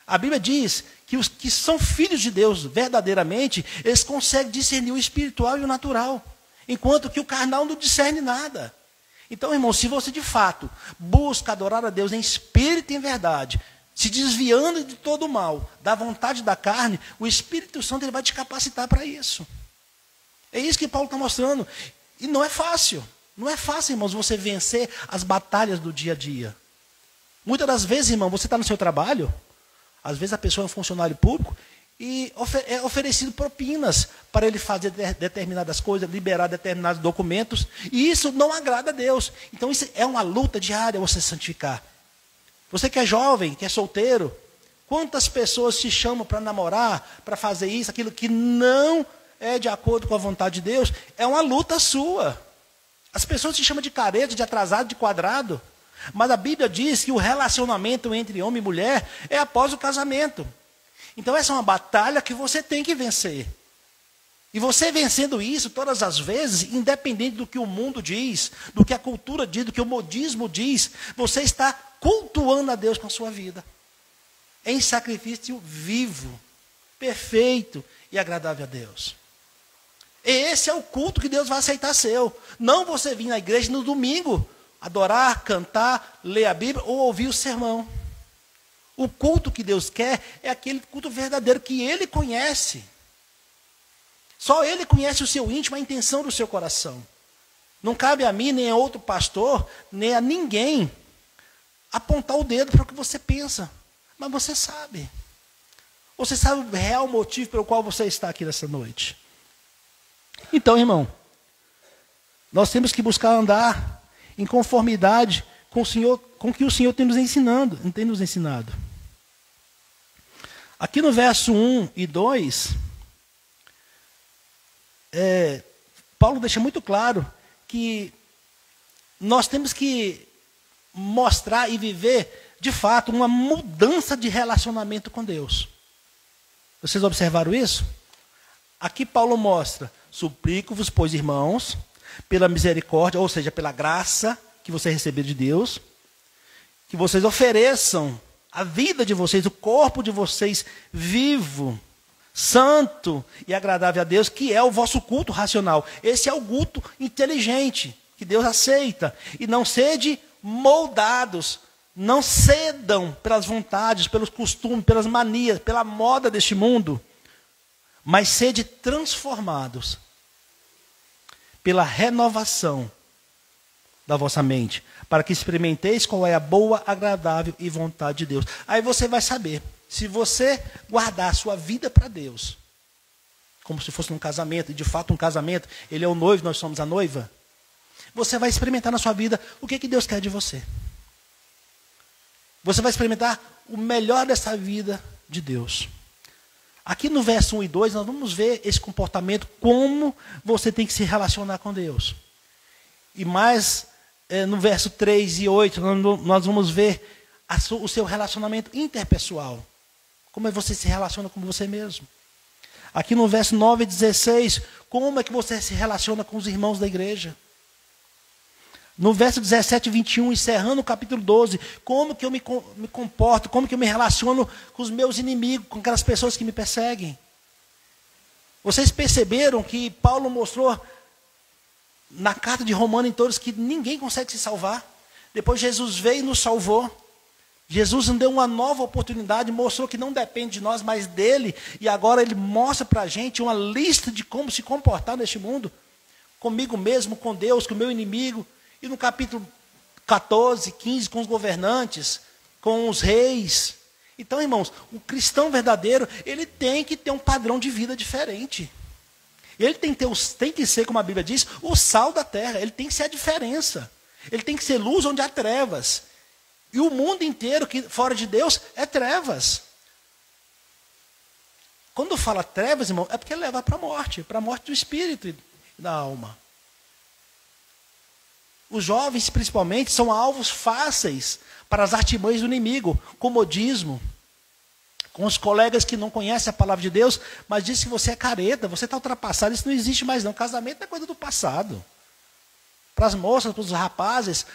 A Bíblia diz que os que são filhos de Deus verdadeiramente, eles conseguem discernir o espiritual e o natural, enquanto que o carnal não discerne nada. Então, irmão, se você de fato busca adorar a Deus em espírito e em verdade, se desviando de todo o mal, da vontade da carne, o Espírito Santo ele vai te capacitar para isso. É isso que Paulo está mostrando. E não é fácil. Não é fácil, irmãos, você vencer as batalhas do dia a dia. Muitas das vezes, irmão, você está no seu trabalho, às vezes a pessoa é um funcionário público, e é oferecido propinas para ele fazer determinadas coisas, liberar determinados documentos, e isso não agrada a Deus. Então isso é uma luta diária você santificar. Você que é jovem, que é solteiro, quantas pessoas te chamam para namorar, para fazer isso, aquilo que não é de acordo com a vontade de Deus, é uma luta sua. As pessoas te chamam de careta, de atrasado, de quadrado, mas a Bíblia diz que o relacionamento entre homem e mulher é após o casamento. Então essa é uma batalha que você tem que vencer. E você vencendo isso todas as vezes, independente do que o mundo diz, do que a cultura diz, do que o modismo diz, você está cultuando a Deus com a sua vida. Em sacrifício vivo, perfeito e agradável a Deus. Esse é o culto que Deus vai aceitar seu. Não você vir na igreja no domingo, adorar, cantar, ler a Bíblia ou ouvir o sermão. O culto que Deus quer é aquele culto verdadeiro que Ele conhece. Só Ele conhece o seu íntimo, a intenção do seu coração. Não cabe a mim, nem a outro pastor, nem a ninguém apontar o dedo para o que você pensa. Mas você sabe. Você sabe o real motivo pelo qual você está aqui nessa noite. Então, irmão, nós temos que buscar andar em conformidade com o Senhor, com o que o Senhor tem nos ensinado. Aqui no verso 1 e 2, Paulo deixa muito claro que nós temos que mostrar e viver, de fato, uma mudança de relacionamento com Deus. Vocês observaram isso? Aqui Paulo mostra: suplico-vos, pois, irmãos, pela misericórdia, ou seja, pela graça que você recebeu de Deus, que vocês ofereçam a vida de vocês, o corpo de vocês vivo, santo e agradável a Deus, que é o vosso culto racional. Esse é o culto inteligente, que Deus aceita. E não sede moldados, não cedam pelas vontades, pelos costumes, pelas manias, pela moda deste mundo, mas sede transformados pela renovação da vossa mente, para que experimenteis qual é a boa, agradável e vontade de Deus. Aí você vai saber, se você guardar a sua vida para Deus, como se fosse um casamento, e de fato um casamento, ele é o noivo, nós somos a noiva, você vai experimentar na sua vida o que Deus quer de você. Você vai experimentar o melhor dessa vida de Deus. Aqui no verso 1 e 2, nós vamos ver esse comportamento, como você tem que se relacionar com Deus. E mais, no verso 3 e 8, nós vamos ver o seu relacionamento interpessoal. Como é que você se relaciona com você mesmo. Aqui no verso 9 e 16, como é que você se relaciona com os irmãos da igreja. No verso 17 e 21, encerrando o capítulo 12, como que eu me comporto, como que eu me relaciono com os meus inimigos, com aquelas pessoas que me perseguem. Vocês perceberam que Paulo mostrou na carta de Romanos em todos que ninguém consegue se salvar. Depois Jesus veio e nos salvou. Jesus nos deu uma nova oportunidade, mostrou que não depende de nós, mas dele. E agora ele mostra para a gente uma lista de como se comportar neste mundo. Comigo mesmo, com Deus, com o meu inimigo. E no capítulo 14, 15, com os governantes, com os reis. Então, irmãos, o cristão verdadeiro, ele tem que ter um padrão de vida diferente. Ele tem que ser, como a Bíblia diz, o sal da terra. Ele tem que ser a diferença. Ele tem que ser luz onde há trevas. E o mundo inteiro, que fora de Deus, é trevas. Quando fala trevas, irmão, é porque leva para a morte do espírito e da alma. Os jovens, principalmente, são alvos fáceis para as artimanhas do inimigo, comodismo, com os colegas que não conhecem a palavra de Deus, mas dizem que você é careta, você está ultrapassado, isso não existe mais não. Casamento é coisa do passado. Para as moças, para os rapazes,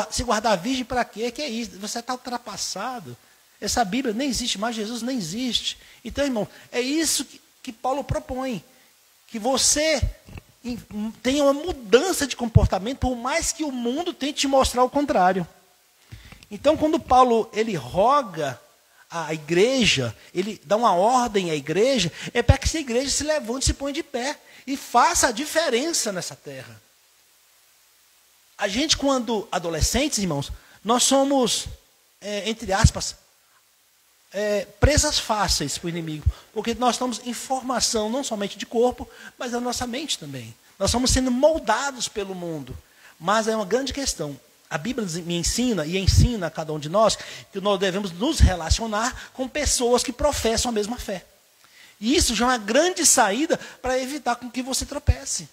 se guardar virgem para quê? Que é isso? Você está ultrapassado. Essa Bíblia nem existe mais, Jesus nem existe. Então, irmão, é isso que Paulo propõe. Que você tenha uma mudança de comportamento, por mais que o mundo tente te mostrar o contrário. Então, quando Paulo ele roga à igreja, ele dá uma ordem à igreja, é para que essa igreja se levante, se ponha de pé e faça a diferença nessa terra. A gente, quando adolescentes, irmãos, nós somos, entre aspas, presas fáceis para o inimigo, porque nós estamos em formação não somente de corpo, mas da nossa mente também. Nós estamos sendo moldados pelo mundo. Mas é uma grande questão. A Bíblia me ensina e ensina a cada um de nós que nós devemos nos relacionar com pessoas que professam a mesma fé. E isso já é uma grande saída para evitar com que você tropece.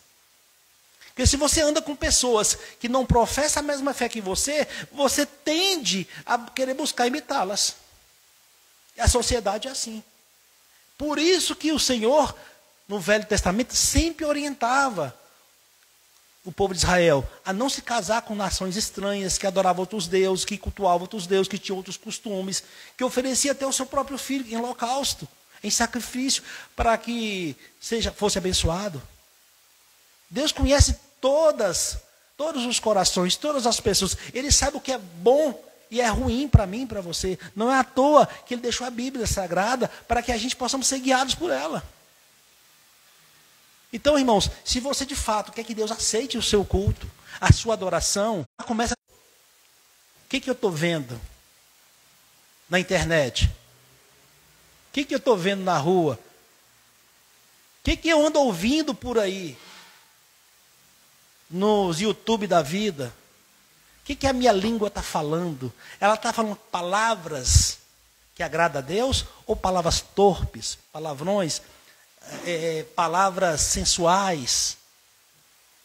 Porque se você anda com pessoas que não professam a mesma fé que você, você tende a querer buscar imitá-las. A sociedade é assim. Por isso que o Senhor, no Velho Testamento, sempre orientava o povo de Israel a não se casar com nações estranhas, que adoravam outros deuses, que cultuavam outros deuses, que tinham outros costumes, que oferecia até o seu próprio filho em holocausto, em sacrifício, para que fosse abençoado. Deus conhece todos os corações, todas as pessoas. Ele sabe o que é bom e é ruim para mim e para você. Não é à toa que ele deixou a Bíblia Sagrada para que a gente possamos ser guiados por ela. Então, irmãos, se você de fato quer que Deus aceite o seu culto, a sua adoração, começa. O que eu estou vendo na internet? O que eu estou vendo na rua? O que eu ando ouvindo por aí? Nos YouTube da vida? O que a minha língua está falando? Ela está falando palavras que agradam a Deus ou palavras torpes, palavrões, palavras sensuais?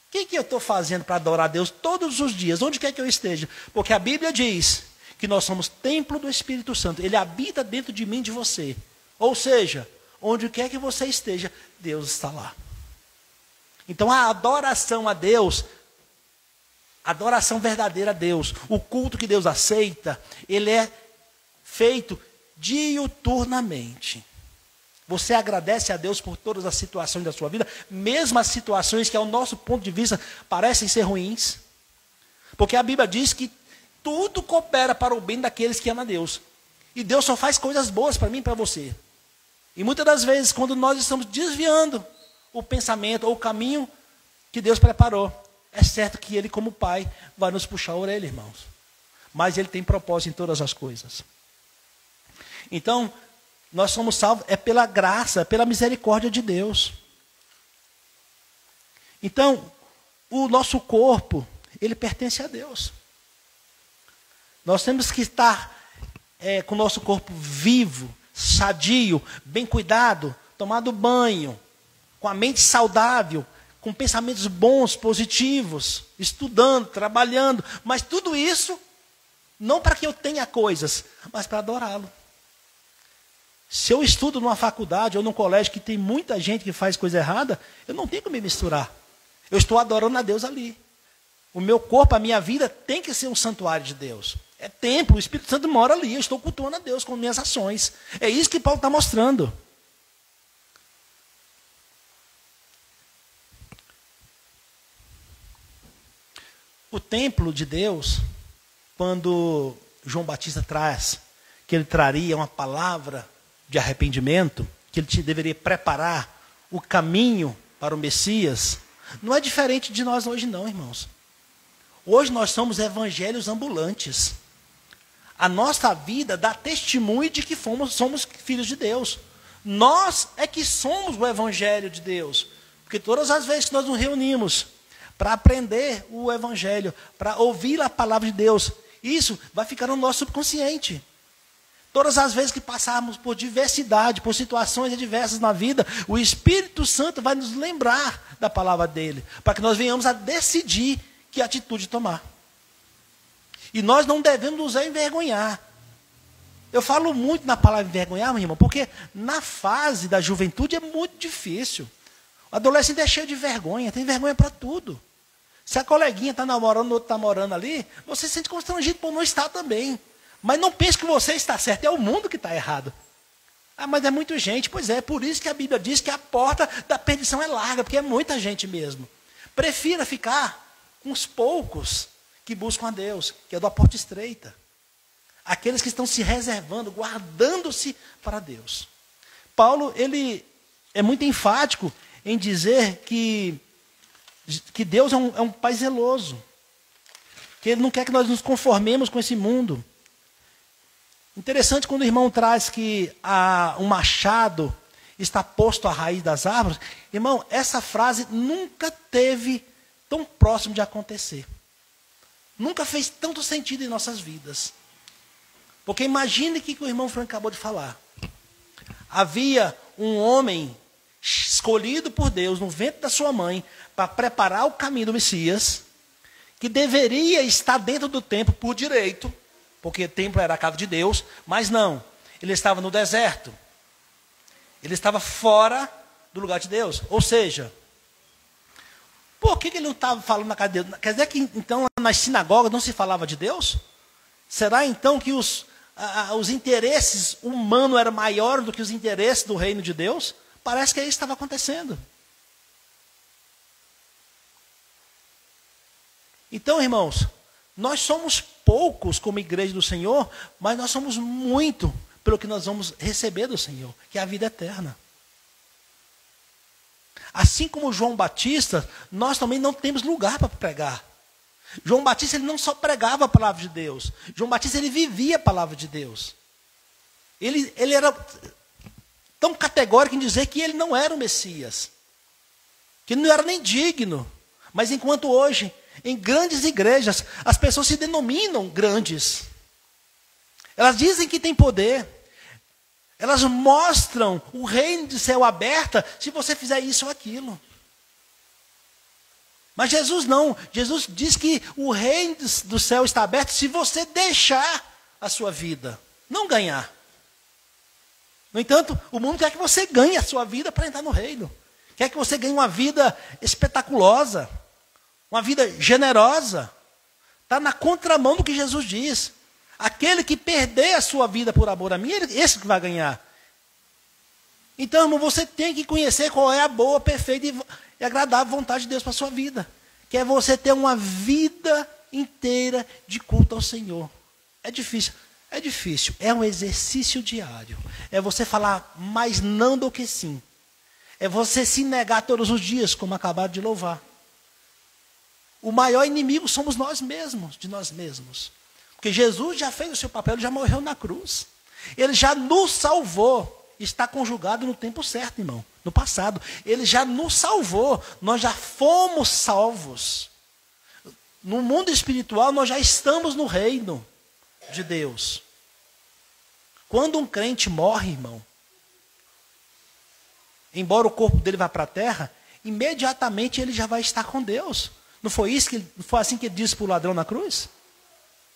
O que eu estou fazendo para adorar a Deus todos os dias? Onde quer que eu esteja? Porque a Bíblia diz que nós somos templo do Espírito Santo. Ele habita dentro de mim e de você. Ou seja, onde quer que você esteja, Deus está lá. Então a adoração a Deus, a adoração verdadeira a Deus, o culto que Deus aceita, ele é feito diuturnamente. Você agradece a Deus por todas as situações da sua vida, mesmo as situações que ao nosso ponto de vista parecem ser ruins. Porque a Bíblia diz que tudo coopera para o bem daqueles que amam a Deus. E Deus só faz coisas boas para mim e para você. E muitas das vezes, quando nós estamos desviando o pensamento ou o caminho que Deus preparou, é certo que Ele, como Pai, vai nos puxar a orelha, irmãos. Mas Ele tem propósito em todas as coisas. Então, nós somos salvos pela graça, é pela misericórdia de Deus. Então, o nosso corpo, ele pertence a Deus. Nós temos que estar com o nosso corpo vivo, sadio, bem cuidado, tomado banho, com a mente saudável, com pensamentos bons, positivos, estudando, trabalhando, mas tudo isso não para que eu tenha coisas, mas para adorá-lo. Se eu estudo numa faculdade ou num colégio que tem muita gente que faz coisa errada, eu não tenho que me misturar. Eu estou adorando a Deus ali. O meu corpo, a minha vida tem que ser um santuário de Deus. É templo, o Espírito Santo mora ali. Eu estou cultuando a Deus com minhas ações. É isso que Paulo está mostrando. O templo de Deus, quando João Batista traz que ele traria uma palavra de arrependimento, que ele deveria preparar o caminho para o Messias, não é diferente de nós hoje não, irmãos. Hoje nós somos evangelhos ambulantes. A nossa vida dá testemunho de que somos filhos de Deus. Nós é que somos o evangelho de Deus. Porque todas as vezes que nós nos reunimos para aprender o Evangelho, para ouvir a palavra de Deus. Isso vai ficar no nosso subconsciente. Todas as vezes que passarmos por diversidade, por situações adversas na vida, o Espírito Santo vai nos lembrar da palavra dele, para que nós venhamos a decidir que atitude tomar. E nós não devemos nos envergonhar. Eu falo muito na palavra envergonhar, meu irmão, porque na fase da juventude é muito difícil. O adolescente é cheio de vergonha, tem vergonha para tudo. Se a coleguinha está namorando, o outro está morando ali, você se sente constrangido por não estar também. Mas não pense que você está certo, é o mundo que está errado. Ah, mas é muita gente. Pois é, por isso que a Bíblia diz que a porta da perdição é larga, porque é muita gente mesmo. Prefira ficar com os poucos que buscam a Deus, que é da porta estreita. Aqueles que estão se reservando, guardando-se para Deus. Paulo, ele é muito enfático em dizer que Deus é um pai zeloso. Que ele não quer que nós nos conformemos com esse mundo. Interessante quando o irmão traz que um machado está posto à raiz das árvores. Irmão, essa frase nunca teve tão próximo de acontecer. Nunca fez tanto sentido em nossas vidas. Porque imagine o que o irmão Frank acabou de falar. Havia um homem escolhido por Deus no ventre da sua mãe para preparar o caminho do Messias, que deveria estar dentro do templo por direito, porque o templo era a casa de Deus, mas não, ele estava no deserto. Ele estava fora do lugar de Deus. Ou seja, por que ele não estava falando na casa de Deus? Quer dizer que então nas sinagogas não se falava de Deus? Será então que os interesses humanos eram maiores do que os interesses do reino de Deus? Parece que é isso que estava acontecendo. Então, irmãos, nós somos poucos como igreja do Senhor, mas nós somos muito pelo que nós vamos receber do Senhor, que é a vida eterna. Assim como João Batista, nós também não temos lugar para pregar. João Batista, ele não só pregava a palavra de Deus. João Batista, ele vivia a palavra de Deus. Ele era tão categórico em dizer que ele não era o Messias. Que ele não era nem digno. Mas enquanto hoje, em grandes igrejas, as pessoas se denominam grandes. Elas dizem que têm poder. Elas mostram o reino de céu aberto se você fizer isso ou aquilo. Mas Jesus não. Jesus diz que o reino do céu está aberto se você deixar a sua vida, não ganhar. No entanto, o mundo quer que você ganhe a sua vida para entrar no reino. Quer que você ganhe uma vida espetaculosa, uma vida generosa. Está na contramão do que Jesus diz. Aquele que perder a sua vida por amor a mim, esse que vai ganhar. Então, irmão, você tem que conhecer qual é a boa, perfeita e agradável vontade de Deus para a sua vida. Que é você ter uma vida inteira de culto ao Senhor. É difícil. É difícil. É um exercício diário. É você falar mais não do que sim. É você se negar todos os dias, como acabaram de louvar. O maior inimigo somos nós mesmos, de nós mesmos. Porque Jesus já fez o seu papel, ele já morreu na cruz. Ele já nos salvou. Está conjugado no tempo certo, irmão. No passado. Ele já nos salvou. Nós já fomos salvos. No mundo espiritual, nós já estamos no reino de Deus. Quando um crente morre, irmão, embora o corpo dele vá para a terra, imediatamente ele já vai estar com Deus. Não foi assim que ele disse para o ladrão na cruz?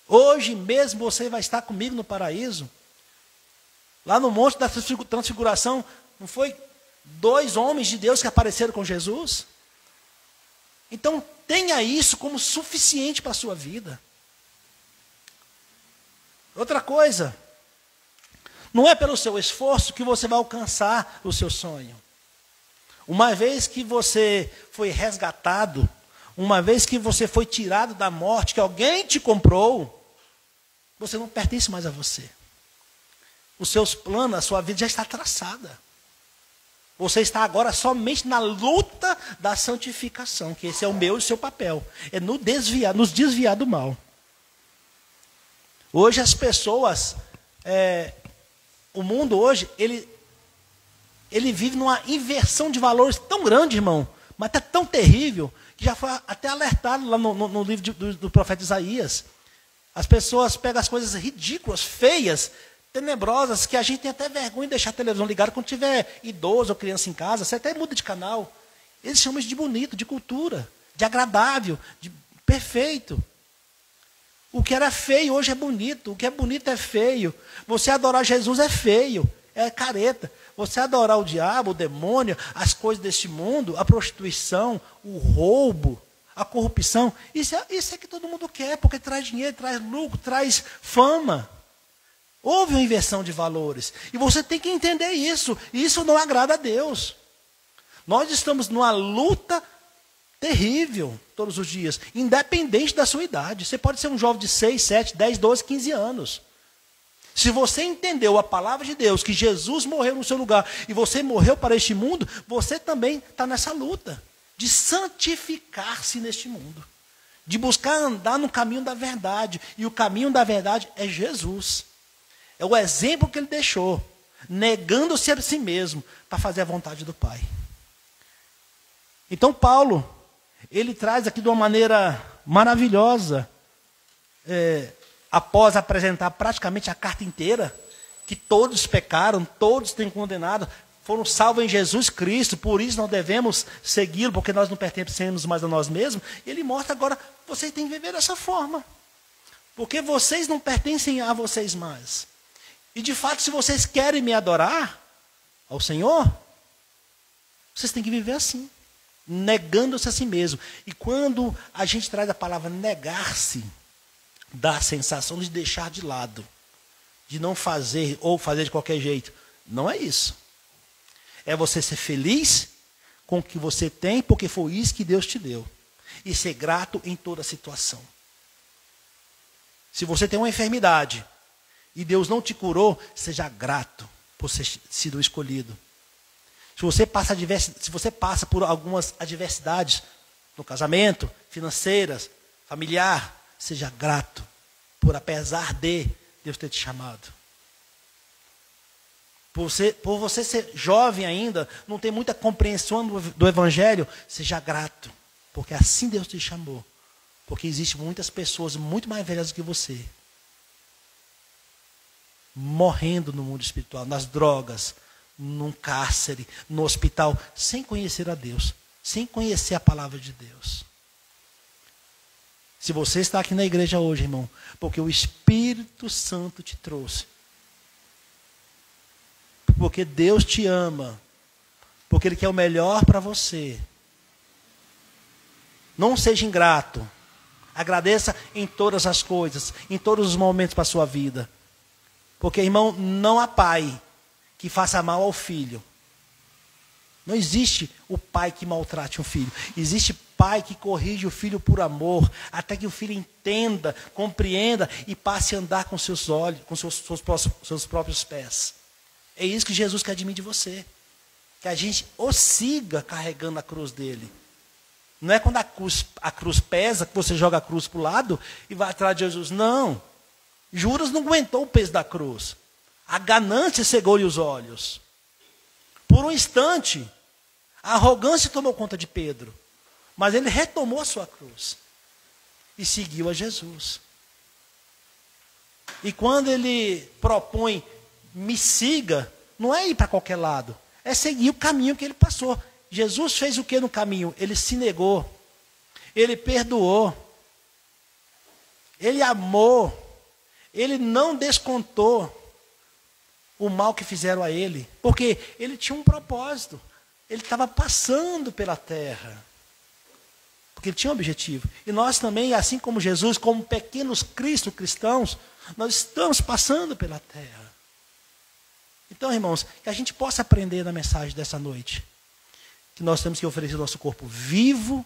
Hoje mesmo você vai estar comigo no paraíso. Lá no monte da transfiguração, não foi 2 homens de Deus que apareceram com Jesus? Então, tenha isso como suficiente para a sua vida. Outra coisa, não é pelo seu esforço que você vai alcançar o seu sonho. Uma vez que você foi resgatado, uma vez que você foi tirado da morte, que alguém te comprou, você não pertence mais a você. Os seus planos, a sua vida já está traçada. Você está agora somente na luta da santificação, que esse é o meu e o seu papel. É nos desviar do mal. Hoje as pessoas, o mundo hoje, ele vive numa inversão de valores tão grande, irmão. mas está tão terrível que já foi até alertado lá no livro do profeta Isaías. As pessoas pegam as coisas ridículas, feias, tenebrosas, que a gente tem até vergonha de deixar a televisão ligada quando tiver idoso ou criança em casa, você até muda de canal. Eles chamam isso de bonito, de cultura, de agradável, de perfeito. O que era feio hoje é bonito, o que é bonito é feio. Você adorar Jesus é feio, é careta. Você adorar o diabo, o demônio, as coisas deste mundo, a prostituição, o roubo, a corrupção, isso é que todo mundo quer, porque traz dinheiro, traz lucro, traz fama. Houve uma inversão de valores. E você tem que entender isso. E isso não agrada a Deus. Nós estamos numa luta terrível todos os dias, independente da sua idade. Você pode ser um jovem de 6, 7, 10, 12, 15 anos. Se você entendeu a palavra de Deus, que Jesus morreu no seu lugar, e você morreu para este mundo, você também está nessa luta de santificar-se neste mundo. De buscar andar no caminho da verdade. E o caminho da verdade é Jesus. É o exemplo que ele deixou, negando-se a si mesmo para fazer a vontade do Pai. Então Paulo, ele traz aqui de uma maneira maravilhosa, após apresentar praticamente a carta inteira, que todos pecaram, todos têm condenado, foram salvos em Jesus Cristo, por isso nós devemos segui-lo, porque nós não pertencemos mais a nós mesmos. Ele mostra agora, vocês têm que viver dessa forma, porque vocês não pertencem a vocês mais. E de fato, se vocês querem me adorar ao Senhor, vocês têm que viver assim, negando-se a si mesmo. E quando a gente traz a palavra negar-se, dá a sensação de deixar de lado, de não fazer ou fazer de qualquer jeito. Não é isso. É você ser feliz com o que você tem, porque foi isso que Deus te deu. E ser grato em toda situação. Se você tem uma enfermidade e Deus não te curou, seja grato por ter sido escolhido. Se você passa por algumas adversidades no casamento, financeiras, familiar, seja grato por, apesar de Deus ter te chamado. Por você ser jovem ainda, não tem muita compreensão do Evangelho, seja grato, porque assim Deus te chamou. Porque existem muitas pessoas muito mais velhas do que você, morrendo no mundo espiritual, nas drogas, num cárcere, no hospital, sem conhecer a Deus, sem conhecer a palavra de Deus. Se você está aqui na igreja hoje, irmão, porque o Espírito Santo te trouxe, porque Deus te ama, porque Ele quer o melhor para você, não seja ingrato, agradeça em todas as coisas, em todos os momentos para a sua vida, porque, irmão, não há pai que faça mal ao filho. Não existe o pai que maltrate um filho. Existe pai que corrige o filho por amor, até que o filho entenda, compreenda e passe a andar com seus olhos, com seus próprios pés. É isso que Jesus quer de mim e de você. Que a gente o siga carregando a cruz dele. Não é quando a cruz pesa, que você joga a cruz para o lado e vai atrás de Jesus. Não. Judas não aguentou o peso da cruz. A ganância cegou-lhe os olhos. Por um instante, a arrogância tomou conta de Pedro. Mas ele retomou a sua cruz. E seguiu a Jesus. E quando ele propõe, me siga, não é ir para qualquer lado. É seguir o caminho que ele passou. Jesus fez o que no caminho? Ele se negou. Ele perdoou. Ele amou. Ele não descontou o mal que fizeram a ele. Porque ele tinha um propósito. Ele estava passando pela terra. Porque ele tinha um objetivo. E nós também, assim como Jesus, como pequenos cristãos, nós estamos passando pela terra. Então, irmãos, que a gente possa aprender na mensagem dessa noite. Que nós temos que oferecer o nosso corpo vivo,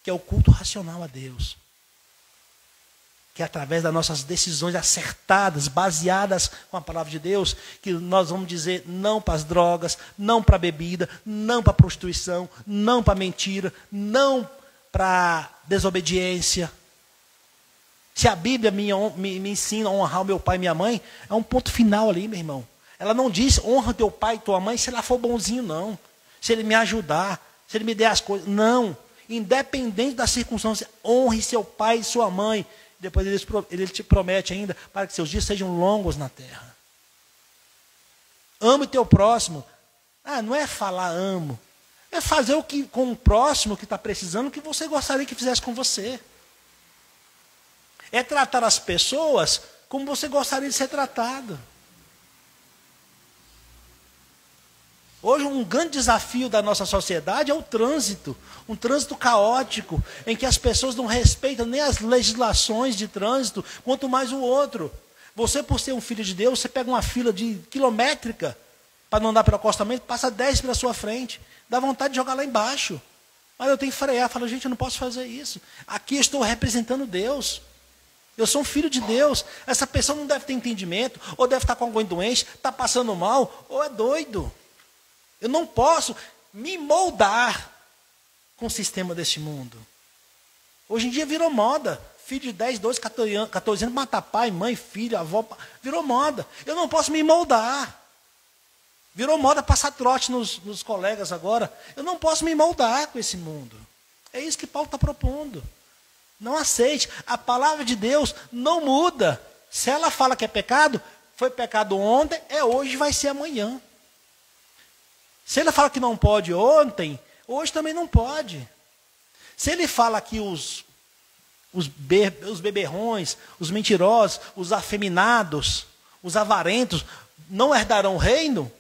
que é o culto racional a Deus. Que é através das nossas decisões acertadas, baseadas com a palavra de Deus, que nós vamos dizer não para as drogas, não para a bebida, não para a prostituição, não para a mentira, não para a desobediência. Se a Bíblia me ensina a honrar o meu pai e minha mãe, é um ponto final ali, meu irmão. Ela não diz honra teu pai e tua mãe se ela for bonzinho, não. Se ele me ajudar. se ele me der as coisas. Não. Independente da circunstância, honre seu pai e sua mãe. Depois ele te promete ainda, para que seus dias sejam longos na terra. Ame o teu próximo. Não é falar amo. É fazer o que com o próximo que está precisando, o que você gostaria que fizesse com você. É tratar as pessoas como você gostaria de ser tratado. Hoje um grande desafio da nossa sociedade é o trânsito. Um trânsito caótico, em que as pessoas não respeitam nem as legislações de trânsito, quanto mais o outro. Você, por ser um filho de Deus, você pega uma fila de quilométrica para não andar pelo acostamento, passa 10 pela sua frente. Dá vontade de jogar lá embaixo. Mas eu tenho que frear. Falo, gente, eu não posso fazer isso. Aqui eu estou representando Deus. Eu sou um filho de Deus. Essa pessoa não deve ter entendimento, ou deve estar com alguém doente, está passando mal, ou é doido. Eu não posso me moldar com o sistema deste mundo. Hoje em dia virou moda. Filho de 10, 12, 14 anos, matar pai, mãe, filho, avó. Virou moda. Eu não posso me moldar. Virou moda passar trote nos colegas agora. Eu não posso me moldar com esse mundo. É isso que Paulo está propondo. Não aceite. A palavra de Deus não muda. Se ela fala que é pecado, foi pecado ontem, é hoje, vai ser amanhã. Se ele fala que não pode ontem, hoje também não pode. Se ele fala que os beberrões, os mentirosos, os afeminados, os avarentos não herdarão o reino,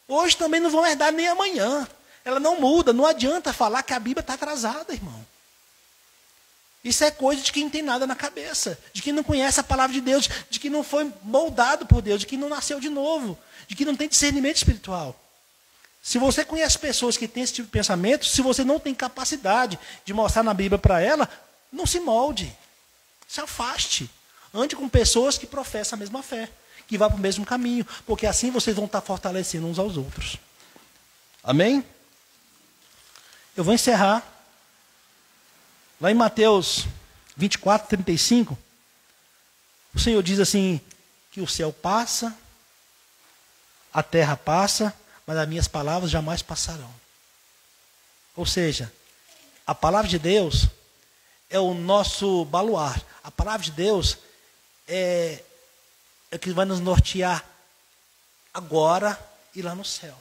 hoje também não vão herdar nem amanhã. Ela não muda, não adianta falar que a Bíblia está atrasada, irmão. Isso é coisa de quem não tem nada na cabeça, de quem não conhece a palavra de Deus, de quem não foi moldado por Deus, de quem não nasceu de novo, de quem não tem discernimento espiritual. Se você conhece pessoas que têm esse tipo de pensamento, se você não tem capacidade de mostrar na Bíblia para ela, não se molde, se afaste. Ande com pessoas que professam a mesma fé, que vão para o mesmo caminho, porque assim vocês vão estar fortalecendo uns aos outros. Amém? Eu vou encerrar. Lá em Mateus 24, 35, o Senhor diz assim, que o céu passa, a terra passa, mas as minhas palavras jamais passarão. Ou seja, a palavra de Deus é o nosso baluarte. A palavra de Deus é o que vai nos nortear agora e lá no céu.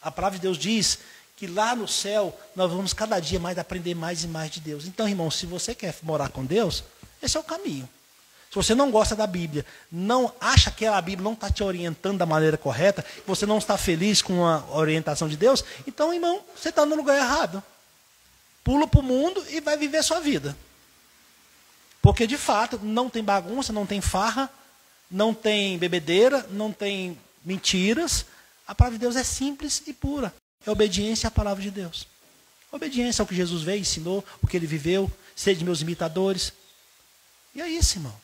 A palavra de Deus diz que lá no céu nós vamos cada dia mais aprender mais e mais de Deus. Então, irmão, se você quer morar com Deus, esse é o caminho. Se você não gosta da Bíblia, não acha que a Bíblia não está te orientando da maneira correta, você não está feliz com a orientação de Deus, então, irmão, você está no lugar errado. Pula para o mundo e vai viver a sua vida. Porque, de fato, não tem bagunça, não tem farra, não tem bebedeira, não tem mentiras. A palavra de Deus é simples e pura. É obediência à palavra de Deus. Obediência ao que Jesus veio, ensinou, o que ele viveu, sede meus imitadores. E é isso, irmão.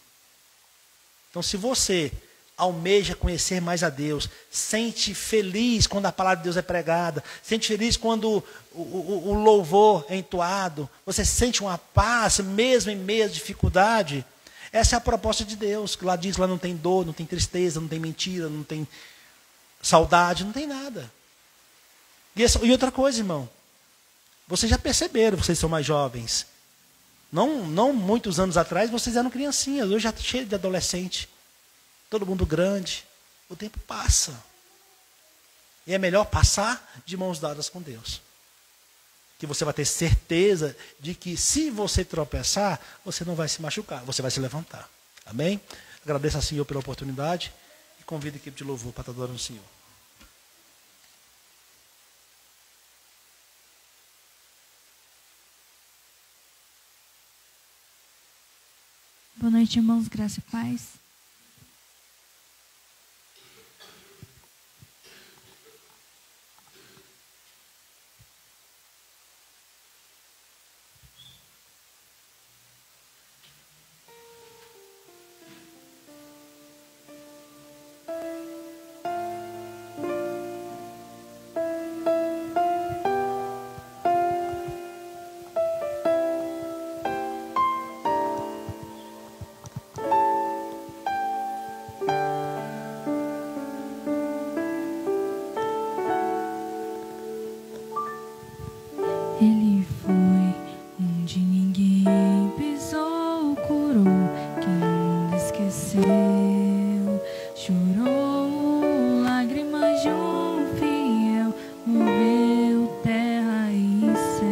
Então, se você almeja conhecer mais a Deus, sente feliz quando a palavra de Deus é pregada, sente feliz quando o louvor é entoado, você sente uma paz mesmo em meio à dificuldade, essa é a proposta de Deus. Lá diz, lá não tem dor, não tem tristeza, não tem mentira, não tem saudade, não tem nada. E outra coisa, irmão, vocês já perceberam, vocês são mais jovens, não muitos anos atrás, vocês eram criancinhas, hoje já cheio de adolescente, todo mundo grande, o tempo passa. E é melhor passar de mãos dadas com Deus. Que você vai ter certeza de que se você tropeçar, você não vai se machucar, você vai se levantar. Amém? Agradeço ao Senhor pela oportunidade e convido a equipe de louvor para estar adorando o Senhor. Boa noite, irmãos, graça e paz. Chorou lágrimas de um fiel, moveu terra e céu.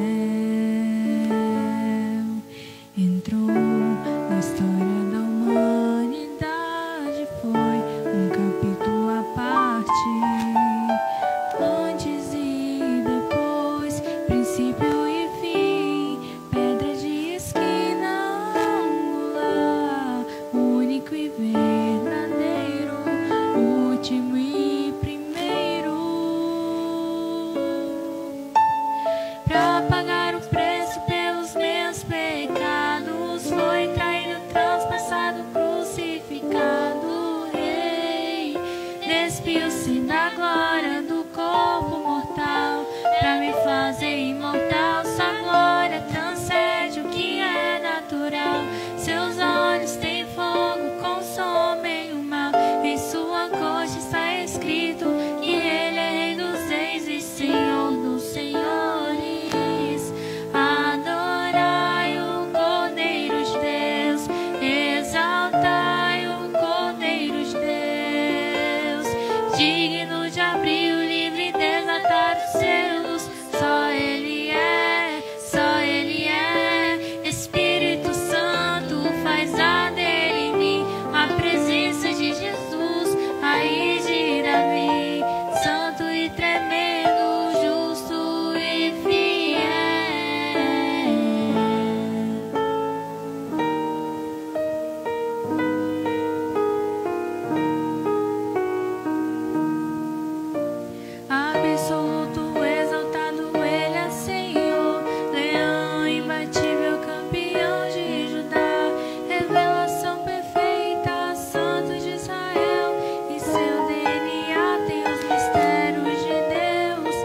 Entrou na história da humanidade, foi um capítulo à parte. Antes e depois, princípio e fim, pedra de esquina angular, único e verdadeiro, último e primeiro. Pra pagar o preço pelos meus pecados, foi traído, transpassado, crucificado, Rei. Despiu-se da glória do corpo mortal, pra me fazer imortal. Sua glória transcende o que é natural. Seus olhos têm fogo, consomem o mal. Em sua coxa está escrito que ele é Rei dos reis e Senhor dos senhores. Adorai o Cordeiro de Deus, exaltai o Cordeiro de Deus, digno de abrir o livro e desatar os selos. Só Ele é, só Ele é. Espírito Santo, faz arder em mim a presença de Jesus, raiz de Davi, santo e tremendo, justo e fiel. Absoluto, exaltado, Ele é Senhor, leão imbatível, campeão de Judá, revelação perfeita, santo de Israel. Em seu DNA tem os mistérios de Deus,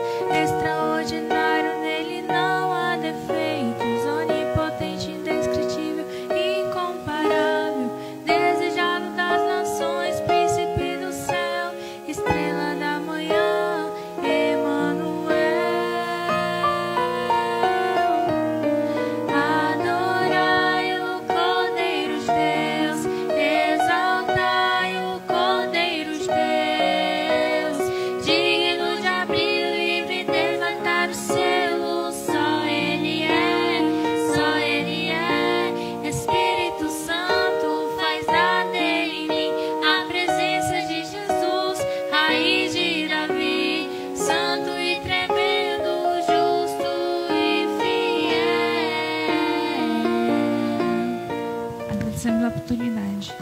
extraordinário, nele não há defeitos, onipotente, indescritível, incomparável, desejado das nações, príncipe do céu, estrela da manhã, Emanuel. Adorai o Cordeiro de Deus, exaltai o Cordeiro de Deus, digno de abrir o livro e desatar os selos. Só Ele é, só Ele é. Espírito Santo, faz arder em mim a presença de Jesus, raiz de Davi, santo e tremendo, justo e fiel. Agradecemos a oportunidade.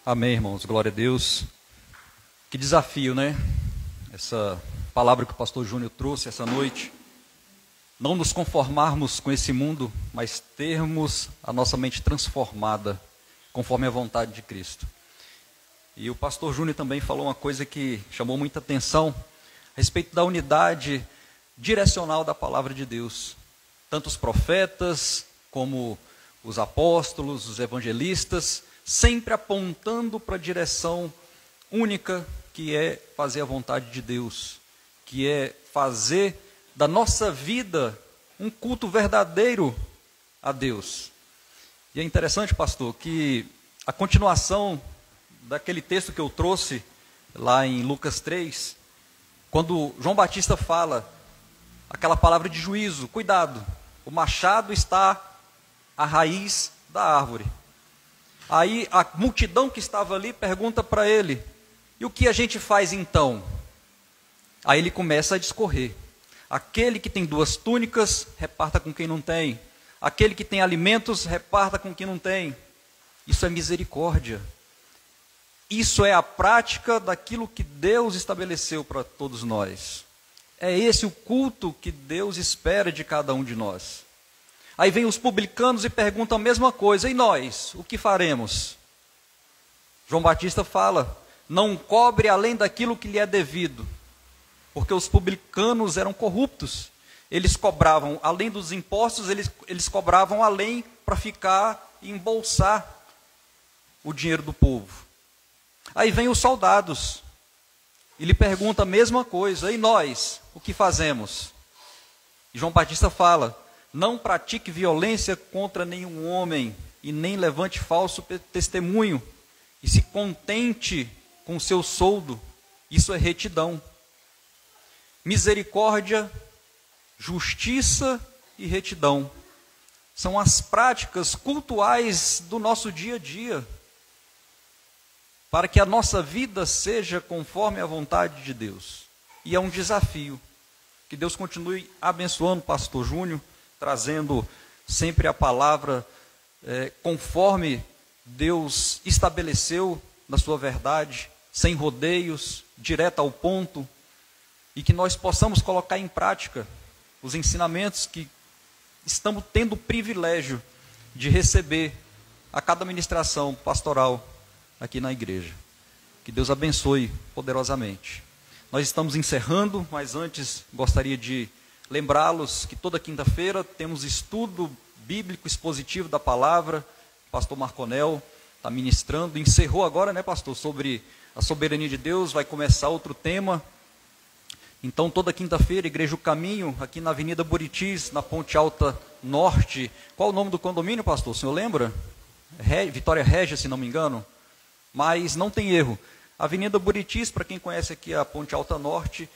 Amém, irmãos. Glória a Deus. Que desafio, né? Essa palavra que o pastor Júnior trouxe essa noite. Não nos conformarmos com esse mundo, mas termos a nossa mente transformada conforme a vontade de Cristo. E o pastor Júnior também falou uma coisa que chamou muita atenção a respeito da unidade direcional da palavra de Deus. Tanto os profetas como os apóstolos, os evangelistas, sempre apontando para a direção única, que é fazer a vontade de Deus, que é fazer da nossa vida um culto verdadeiro a Deus. E é interessante, pastor, que a continuação daquele texto que eu trouxe lá em Lucas 3, quando João Batista fala aquela palavra de juízo, cuidado, o machado está à raiz da árvore. Aí a multidão que estava ali pergunta para ele, e o que a gente faz então? Aí ele começa a discorrer. Aquele que tem 2 túnicas, reparta com quem não tem. Aquele que tem alimentos, reparta com quem não tem. Isso é misericórdia. Isso é a prática daquilo que Deus estabeleceu para todos nós. É esse o culto que Deus espera de cada um de nós. Aí vem os publicanos e perguntam a mesma coisa. E nós, o que faremos? João Batista fala, não cobre além daquilo que lhe é devido. Porque os publicanos eram corruptos. Eles cobravam, além dos impostos, eles cobravam além para ficar e embolsar o dinheiro do povo. Aí vem os soldados e lhe pergunta a mesma coisa. E nós, o que fazemos? E João Batista fala: não pratique violência contra nenhum homem e nem levante falso testemunho, e se contente com o seu soldo. Isso é retidão. Misericórdia, justiça e retidão são as práticas cultuais do nosso dia a dia, para que a nossa vida seja conforme a vontade de Deus. E é um desafio. Que Deus continue abençoando o pastor Júnior, trazendo sempre a palavra conforme Deus estabeleceu na sua verdade, sem rodeios, direto ao ponto, e que nós possamos colocar em prática os ensinamentos que estamos tendo o privilégio de receber a cada ministração pastoral aqui na igreja. Que Deus abençoe poderosamente. Nós estamos encerrando, mas antes gostaria de lembrá-los que toda quinta-feira temos estudo bíblico expositivo da palavra. O pastor Marconel está ministrando, encerrou agora, né, pastor, sobre a soberania de Deus, vai começar outro tema. Então, toda quinta-feira, Igreja O Caminho, aqui na Avenida Buritis, na Ponte Alta Norte. Qual o nome do condomínio, pastor? O senhor lembra? Vitória Régia, se não me engano. Mas não tem erro. Avenida Buritis, para quem conhece aqui a Ponte Alta Norte,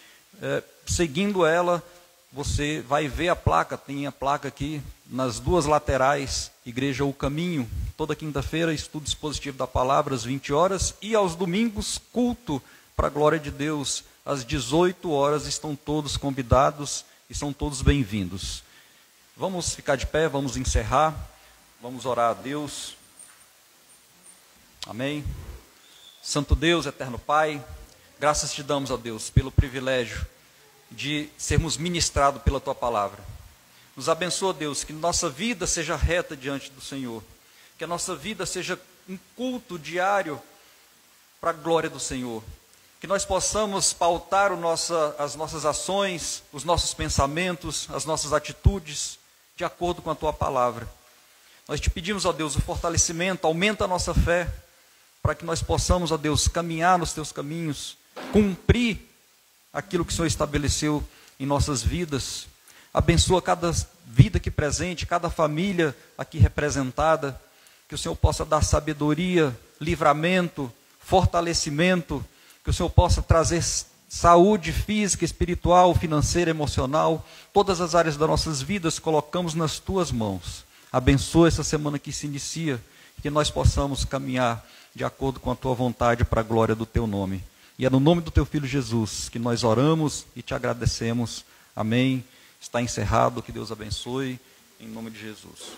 seguindo ela, você vai ver a placa, tem a placa aqui nas duas laterais, Igreja O Caminho. Toda quinta-feira, estudo expositivo da palavra, às 20 horas, e aos domingos, culto para a glória de Deus, às 18 horas, estão todos convidados e são todos bem-vindos. Vamos ficar de pé, vamos encerrar, vamos orar a Deus. Amém. Santo Deus, eterno Pai, graças te damos, ó Deus, pelo privilégio de sermos ministrados pela Tua palavra. Nos abençoa, Deus, que nossa vida seja reta diante do Senhor, que a nossa vida seja um culto diário para a glória do Senhor, que nós possamos pautar as nossas ações, os nossos pensamentos, as nossas atitudes, de acordo com a Tua palavra. Nós te pedimos, ó Deus, o fortalecimento, aumenta a nossa fé, para que nós possamos, ó Deus, caminhar nos Teus caminhos, cumprir aquilo que o Senhor estabeleceu em nossas vidas. Abençoa cada vida aqui presente, cada família aqui representada, que o Senhor possa dar sabedoria, livramento, fortalecimento, que o Senhor possa trazer saúde física, espiritual, financeira, emocional, todas as áreas das nossas vidas colocamos nas Tuas mãos. Abençoa essa semana que se inicia, que nós possamos caminhar de acordo com a Tua vontade para a glória do Teu nome. E é no nome do Teu Filho Jesus que nós oramos e te agradecemos. Amém. Está encerrado, que Deus abençoe, em nome de Jesus.